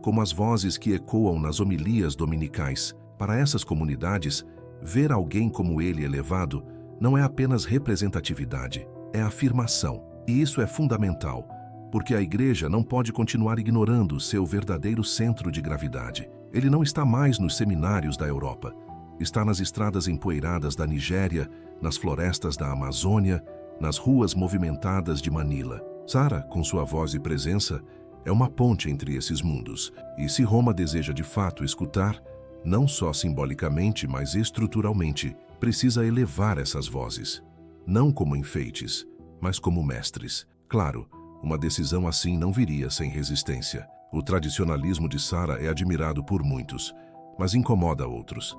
como as vozes que ecoam nas homilias dominicais. Para essas comunidades, ver alguém como ele elevado não é apenas representatividade, é afirmação. E isso é fundamental, porque a Igreja não pode continuar ignorando seu verdadeiro centro de gravidade. Ele não está mais nos seminários da Europa, está nas estradas empoeiradas da Nigéria, nas florestas da Amazônia, nas ruas movimentadas de Manila. Sara, com sua voz e presença, é uma ponte entre esses mundos. E se Roma deseja de fato escutar, não só simbolicamente, mas estruturalmente, precisa elevar essas vozes. Não como enfeites, mas como mestres. Claro, uma decisão assim não viria sem resistência. O tradicionalismo de Sara é admirado por muitos, mas incomoda outros.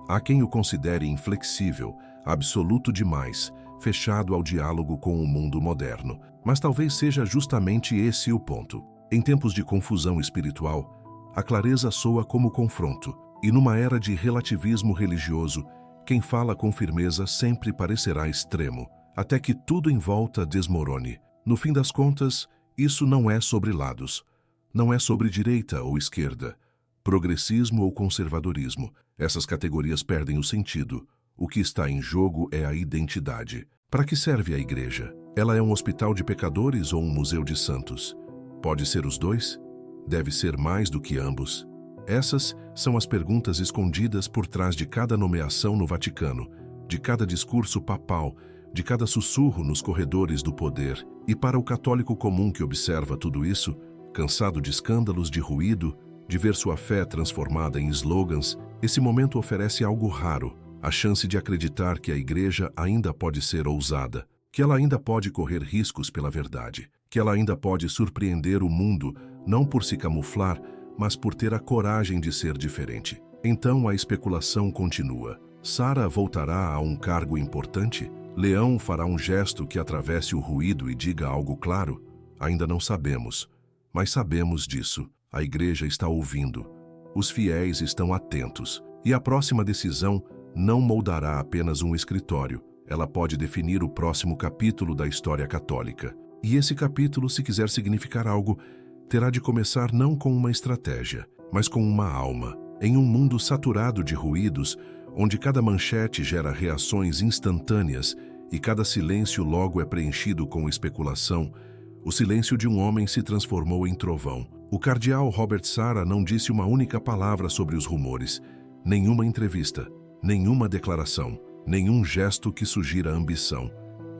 Há quem o considere inflexível, absoluto demais, fechado ao diálogo com o mundo moderno. Mas talvez seja justamente esse o ponto. Em tempos de confusão espiritual, a clareza soa como confronto, e numa era de relativismo religioso, quem fala com firmeza sempre parecerá extremo, até que tudo em volta desmorone. No fim das contas, isso não é sobre lados. Não é sobre direita ou esquerda, progressismo ou conservadorismo. Essas categorias perdem o sentido. O que está em jogo é a identidade. Para que serve a Igreja? Ela é um hospital de pecadores ou um museu de santos? Pode ser os dois? Deve ser mais do que ambos? Essas são as perguntas escondidas por trás de cada nomeação no Vaticano, de cada discurso papal, de cada sussurro nos corredores do poder. E para o católico comum que observa tudo isso, cansado de escândalos, de ruído, de ver sua fé transformada em slogans, esse momento oferece algo raro, a chance de acreditar que a Igreja ainda pode ser ousada, que ela ainda pode correr riscos pela verdade, que ela ainda pode surpreender o mundo, não por se camuflar, mas por ter a coragem de ser diferente. Então a especulação continua. Sara voltará a um cargo importante? Leão fará um gesto que atravesse o ruído e diga algo claro? Ainda não sabemos, mas sabemos disso. A Igreja está ouvindo. Os fiéis estão atentos. E a próxima decisão não moldará apenas um escritório. Ela pode definir o próximo capítulo da história católica. E esse capítulo, se quiser significar algo, terá de começar não com uma estratégia, mas com uma alma. Em um mundo saturado de ruídos, onde cada manchete gera reações instantâneas e cada silêncio logo é preenchido com especulação, o silêncio de um homem se transformou em trovão. O cardeal Robert Sara não disse uma única palavra sobre os rumores, nenhuma entrevista, nenhuma declaração, nenhum gesto que sugira ambição.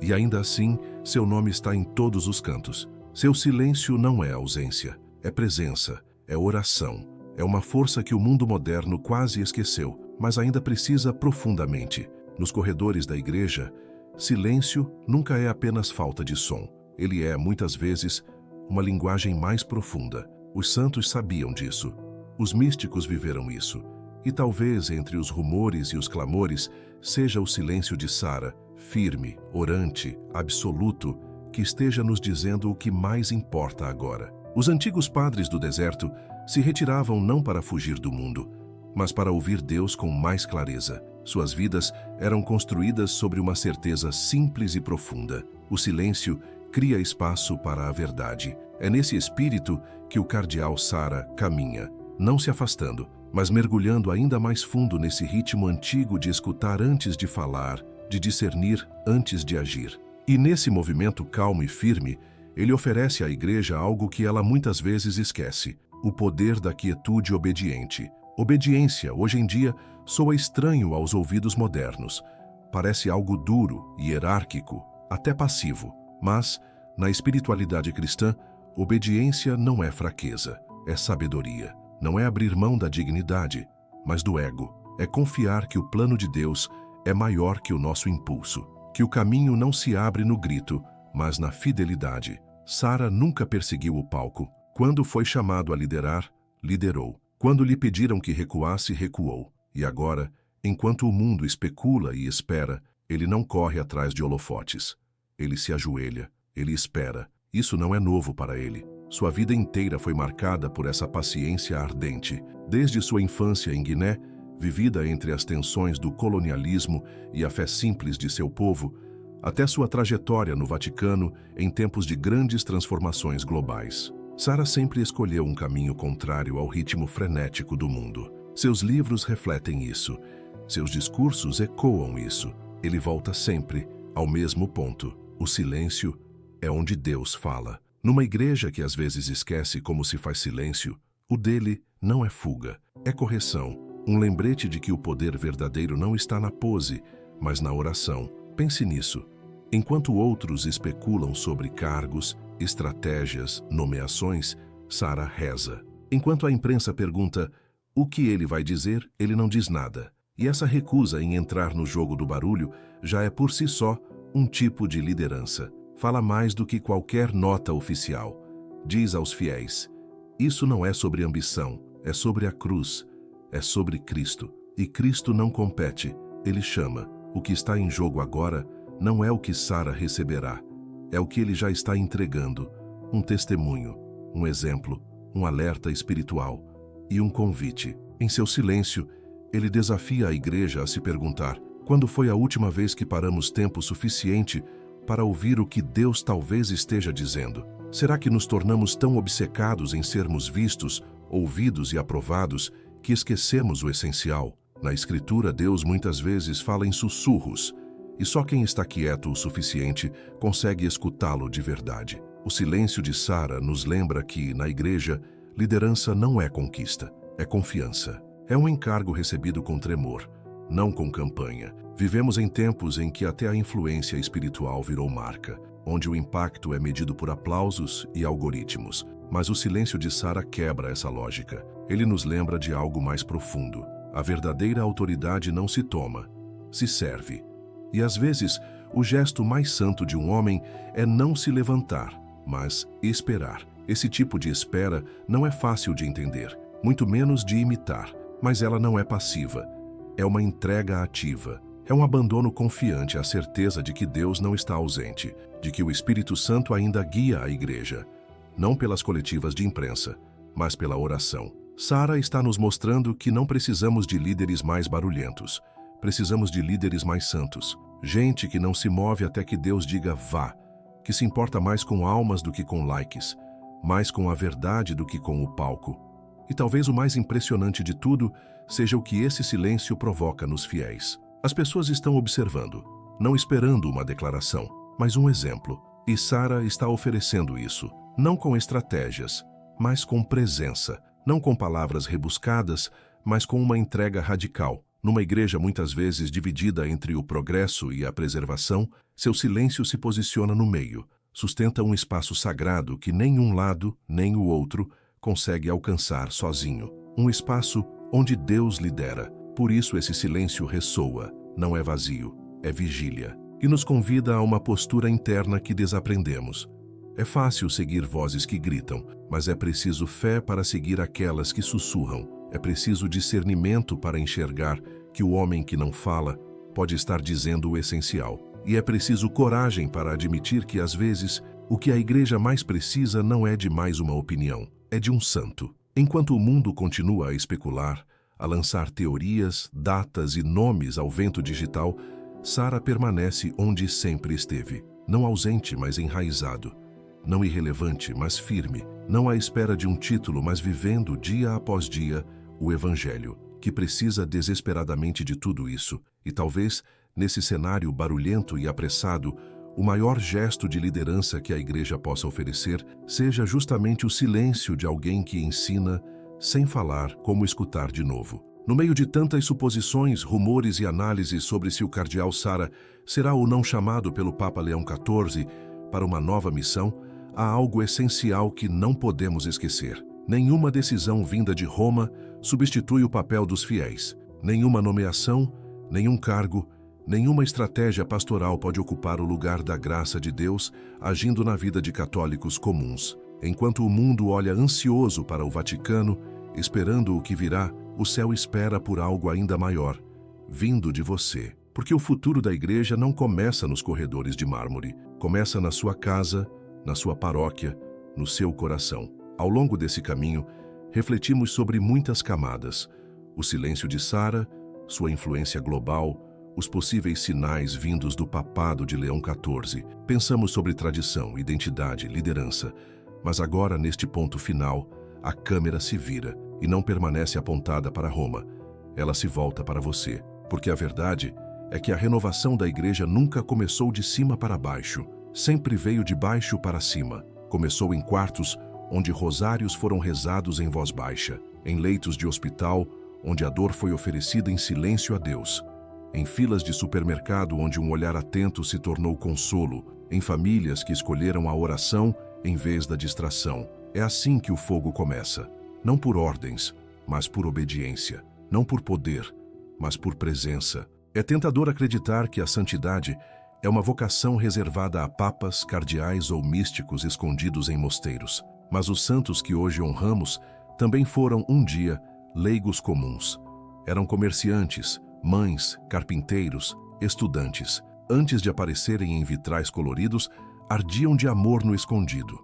E ainda assim, seu nome está em todos os cantos. Seu silêncio não é ausência, é presença, é oração, é uma força que o mundo moderno quase esqueceu, mas ainda precisa profundamente. Nos corredores da Igreja, silêncio nunca é apenas falta de som. Ele é, muitas vezes, uma linguagem mais profunda. Os santos sabiam disso. Os místicos viveram isso. E talvez entre os rumores e os clamores seja o silêncio de Sara, firme, orante, absoluto, que esteja nos dizendo o que mais importa agora. Os antigos padres do deserto se retiravam não para fugir do mundo, mas para ouvir Deus com mais clareza. Suas vidas eram construídas sobre uma certeza simples e profunda. O silêncio cria espaço para a verdade. É nesse espírito que o cardeal Sara caminha, não se afastando, mas mergulhando ainda mais fundo nesse ritmo antigo de escutar antes de falar, de discernir antes de agir. E nesse movimento calmo e firme, ele oferece à Igreja algo que ela muitas vezes esquece: o poder da quietude obediente. Obediência, hoje em dia, soa estranho aos ouvidos modernos. Parece algo duro, hierárquico, até passivo. Mas, na espiritualidade cristã, obediência não é fraqueza, é sabedoria. Não é abrir mão da dignidade, mas do ego. É confiar que o plano de Deus é maior que o nosso impulso, que o caminho não se abre no grito, mas na fidelidade. Sara nunca perseguiu o palco. Quando foi chamado a liderar, liderou. Quando lhe pediram que recuasse, recuou. E agora, enquanto o mundo especula e espera, ele não corre atrás de holofotes. Ele se ajoelha, ele espera. Isso não é novo para ele. Sua vida inteira foi marcada por essa paciência ardente. Desde sua infância em Guiné, vivida entre as tensões do colonialismo e a fé simples de seu povo, até sua trajetória no Vaticano em tempos de grandes transformações globais. Sara sempre escolheu um caminho contrário ao ritmo frenético do mundo. Seus livros refletem isso. Seus discursos ecoam isso. Ele volta sempre ao mesmo ponto. O silêncio é onde Deus fala. Numa igreja que às vezes esquece como se faz silêncio, o dele não é fuga, é correção. Um lembrete de que o poder verdadeiro não está na pose, mas na oração. Pense nisso. Enquanto outros especulam sobre cargos, estratégias, nomeações, Sara reza. Enquanto a imprensa pergunta o que ele vai dizer, ele não diz nada. E essa recusa em entrar no jogo do barulho já é por si só um tipo de liderança. Fala mais do que qualquer nota oficial. Diz aos fiéis: isso não é sobre ambição, é sobre a cruz, é sobre Cristo. E Cristo não compete, ele chama. O que está em jogo agora não é o que Sara receberá, é o que ele já está entregando. Um testemunho, um exemplo, um alerta espiritual e um convite. Em seu silêncio, ele desafia a igreja a se perguntar: quando foi a última vez que paramos tempo suficiente para ouvir o que Deus talvez esteja dizendo? Será que nos tornamos tão obcecados em sermos vistos, ouvidos e aprovados que esquecemos o essencial? Na Escritura, Deus muitas vezes fala em sussurros, e só quem está quieto o suficiente consegue escutá-lo de verdade. O silêncio de Sara nos lembra que, na igreja, liderança não é conquista, é confiança. É um encargo recebido com tremor, não com campanha. Vivemos em tempos em que até a influência espiritual virou marca, onde o impacto é medido por aplausos e algoritmos. Mas o silêncio de Sara quebra essa lógica. Ele nos lembra de algo mais profundo. A verdadeira autoridade não se toma, se serve. E às vezes, o gesto mais santo de um homem é não se levantar, mas esperar. Esse tipo de espera não é fácil de entender, muito menos de imitar, mas ela não é passiva. É uma entrega ativa. É um abandono confiante à certeza de que Deus não está ausente, de que o Espírito Santo ainda guia a igreja, não pelas coletivas de imprensa, mas pela oração. Sara está nos mostrando que não precisamos de líderes mais barulhentos, precisamos de líderes mais santos, gente que não se move até que Deus diga vá, que se importa mais com almas do que com likes, mais com a verdade do que com o palco. E talvez o mais impressionante de tudo seja o que esse silêncio provoca nos fiéis. As pessoas estão observando, não esperando uma declaração, mas um exemplo. E Sara está oferecendo isso, não com estratégias, mas com presença, não com palavras rebuscadas, mas com uma entrega radical. Numa igreja muitas vezes dividida entre o progresso e a preservação, seu silêncio se posiciona no meio, sustenta um espaço sagrado que nem um lado, nem o outro consegue alcançar sozinho. Um espaço onde Deus lidera. Por isso esse silêncio ressoa, não é vazio, é vigília. E nos convida a uma postura interna que desaprendemos. É fácil seguir vozes que gritam, mas é preciso fé para seguir aquelas que sussurram. É preciso discernimento para enxergar que o homem que não fala pode estar dizendo o essencial. E é preciso coragem para admitir que, às vezes, o que a igreja mais precisa não é de mais uma opinião, é de um santo. Enquanto o mundo continua a especular, a lançar teorias, datas e nomes ao vento digital, Sara permanece onde sempre esteve, não ausente, mas enraizado, não irrelevante, mas firme, não à espera de um título, mas vivendo dia após dia o Evangelho, que precisa desesperadamente de tudo isso. E talvez, nesse cenário barulhento e apressado, o maior gesto de liderança que a igreja possa oferecer seja justamente o silêncio de alguém que ensina, sem falar, como escutar de novo. No meio de tantas suposições, rumores e análises sobre se o cardeal Sara será ou não chamado pelo Papa Leão XIV para uma nova missão, há algo essencial que não podemos esquecer. Nenhuma decisão vinda de Roma substitui o papel dos fiéis. Nenhuma nomeação, nenhum cargo, nenhuma estratégia pastoral pode ocupar o lugar da graça de Deus agindo na vida de católicos comuns. Enquanto o mundo olha ansioso para o Vaticano, esperando o que virá, o céu espera por algo ainda maior, vindo de você. Porque o futuro da igreja não começa nos corredores de mármore, começa na sua casa, na sua paróquia, no seu coração. Ao longo desse caminho, refletimos sobre muitas camadas. O silêncio de Sara, sua influência global, os possíveis sinais vindos do papado de Leão XIV. Pensamos sobre tradição, identidade, liderança. Mas agora, neste ponto final, a câmera se vira e não permanece apontada para Roma. Ela se volta para você, porque a verdade é que a renovação da igreja nunca começou de cima para baixo. Sempre veio de baixo para cima. Começou em quartos onde rosários foram rezados em voz baixa, em leitos de hospital onde a dor foi oferecida em silêncio a Deus, em filas de supermercado onde um olhar atento se tornou consolo, em famílias que escolheram a oração em vez da distração. É assim que o fogo começa, não por ordens, mas por obediência, não por poder, mas por presença. É tentador acreditar que a santidade é uma vocação reservada a papas, cardeais ou místicos escondidos em mosteiros. Mas os santos que hoje honramos também foram, um dia, leigos comuns. Eram comerciantes, mães, carpinteiros, estudantes. Antes de aparecerem em vitrais coloridos, ardiam de amor no escondido.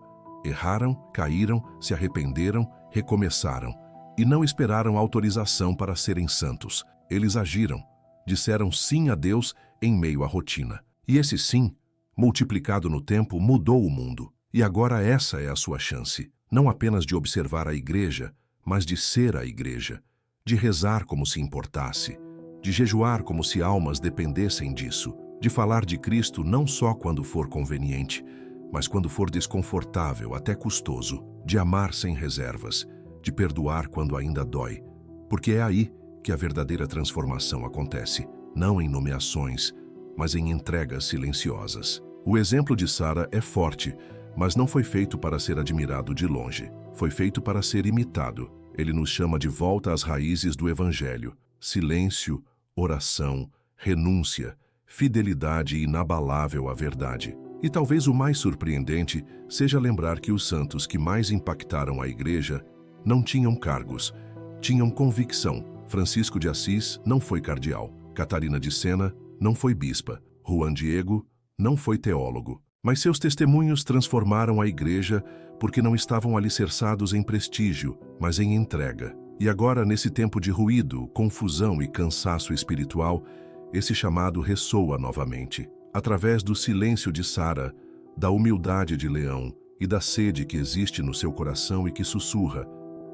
Erraram, caíram, se arrependeram, recomeçaram. E não esperaram autorização para serem santos. Eles agiram, disseram sim a Deus em meio à rotina. E esse sim, multiplicado no tempo, mudou o mundo. E agora essa é a sua chance, não apenas de observar a igreja, mas de ser a igreja, de rezar como se importasse, de jejuar como se almas dependessem disso, de falar de Cristo não só quando for conveniente, mas quando for desconfortável, até custoso, de amar sem reservas, de perdoar quando ainda dói, porque é aí que a verdadeira transformação acontece, não em nomeações, mas em entregas silenciosas. O exemplo de Sara é forte, mas não foi feito para ser admirado de longe. Foi feito para ser imitado. Ele nos chama de volta às raízes do Evangelho. Silêncio, oração, renúncia, fidelidade inabalável à verdade. E talvez o mais surpreendente seja lembrar que os santos que mais impactaram a igreja não tinham cargos, tinham convicção. Francisco de Assis não foi cardeal. Catarina de Sena não foi bispa. Juan Diego não foi teólogo. Mas seus testemunhos transformaram a igreja porque não estavam alicerçados em prestígio, mas em entrega. E agora, nesse tempo de ruído, confusão e cansaço espiritual, esse chamado ressoa novamente. Através do silêncio de Sara, da humildade de Leão e da sede que existe no seu coração e que sussurra,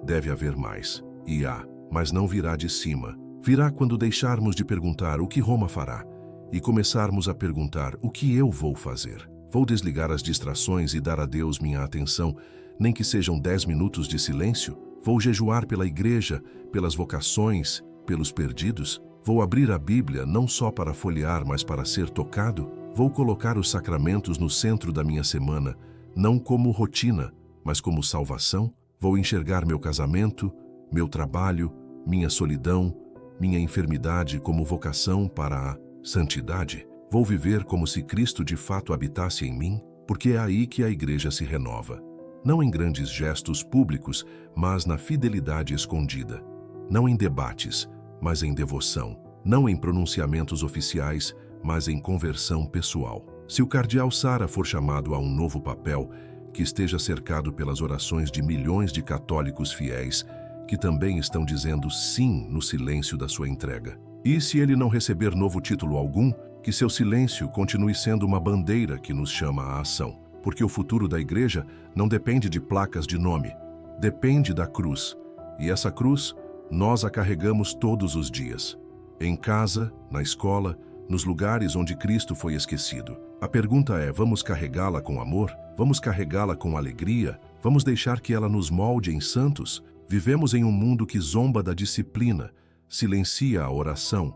deve haver mais. E há, mas não virá de cima. Virá quando deixarmos de perguntar o que Roma fará e começarmos a perguntar o que eu vou fazer. Vou desligar as distrações e dar a Deus minha atenção, nem que sejam 10 minutos de silêncio? Vou jejuar pela igreja, pelas vocações, pelos perdidos? Vou abrir a Bíblia não só para folhear, mas para ser tocado? Vou colocar os sacramentos no centro da minha semana, não como rotina, mas como salvação? Vou enxergar meu casamento, meu trabalho, minha solidão, minha enfermidade como vocação para a santidade? Vou viver como se Cristo de fato habitasse em mim? Porque é aí que a igreja se renova. Não em grandes gestos públicos, mas na fidelidade escondida. Não em debates, mas em devoção. Não em pronunciamentos oficiais, mas em conversão pessoal. Se o cardeal Sara for chamado a um novo papel, que esteja cercado pelas orações de milhões de católicos fiéis, que também estão dizendo sim no silêncio da sua entrega. E se ele não receber novo título algum, que seu silêncio continue sendo uma bandeira que nos chama à ação. Porque o futuro da igreja não depende de placas de nome, depende da cruz. E essa cruz, nós a carregamos todos os dias. Em casa, na escola, nos lugares onde Cristo foi esquecido. A pergunta é, vamos carregá-la com amor? Vamos carregá-la com alegria? Vamos deixar que ela nos molde em santos? Vivemos em um mundo que zomba da disciplina, silencia a oração,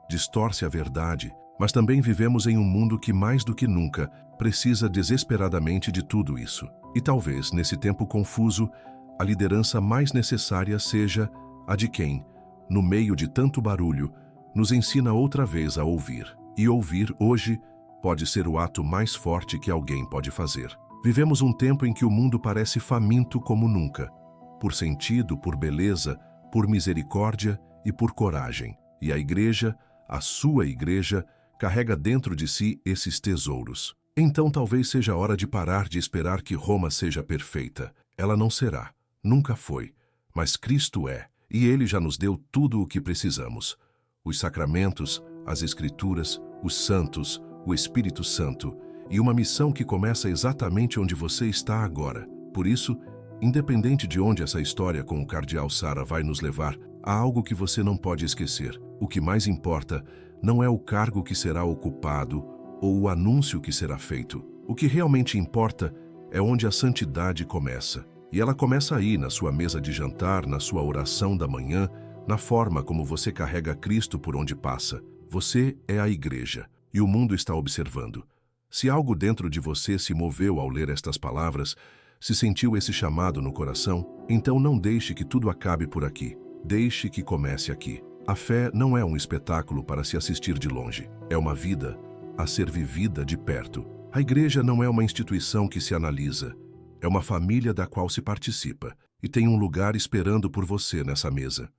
distorce a verdade, mas também vivemos em um mundo que mais do que nunca precisa desesperadamente de tudo isso. E talvez, nesse tempo confuso, a liderança mais necessária seja a de quem, no meio de tanto barulho, nos ensina outra vez a ouvir. E ouvir hoje pode ser o ato mais forte que alguém pode fazer. Vivemos um tempo em que o mundo parece faminto como nunca, por sentido, por beleza, por misericórdia e por coragem. E a igreja, a sua igreja, carrega dentro de si esses tesouros. Então talvez seja a hora de parar de esperar que Roma seja perfeita. Ela não será, nunca foi, mas Cristo é, e Ele já nos deu tudo o que precisamos. Os sacramentos, as Escrituras, os santos, o Espírito Santo, e uma missão que começa exatamente onde você está agora. Por isso, independente de onde essa história com o cardeal Sarah vai nos levar, há algo que você não pode esquecer. O que mais importa não é o cargo que será ocupado ou o anúncio que será feito. O que realmente importa é onde a santidade começa. E ela começa aí, na sua mesa de jantar, na sua oração da manhã, na forma como você carrega Cristo por onde passa. Você é a igreja, e o mundo está observando. Se algo dentro de você se moveu ao ler estas palavras, se sentiu esse chamado no coração, então não deixe que tudo acabe por aqui. Deixe que comece aqui. A fé não é um espetáculo para se assistir de longe. É uma vida a ser vivida de perto. A igreja não é uma instituição que se analisa. É uma família da qual se participa. E tem um lugar esperando por você nessa mesa.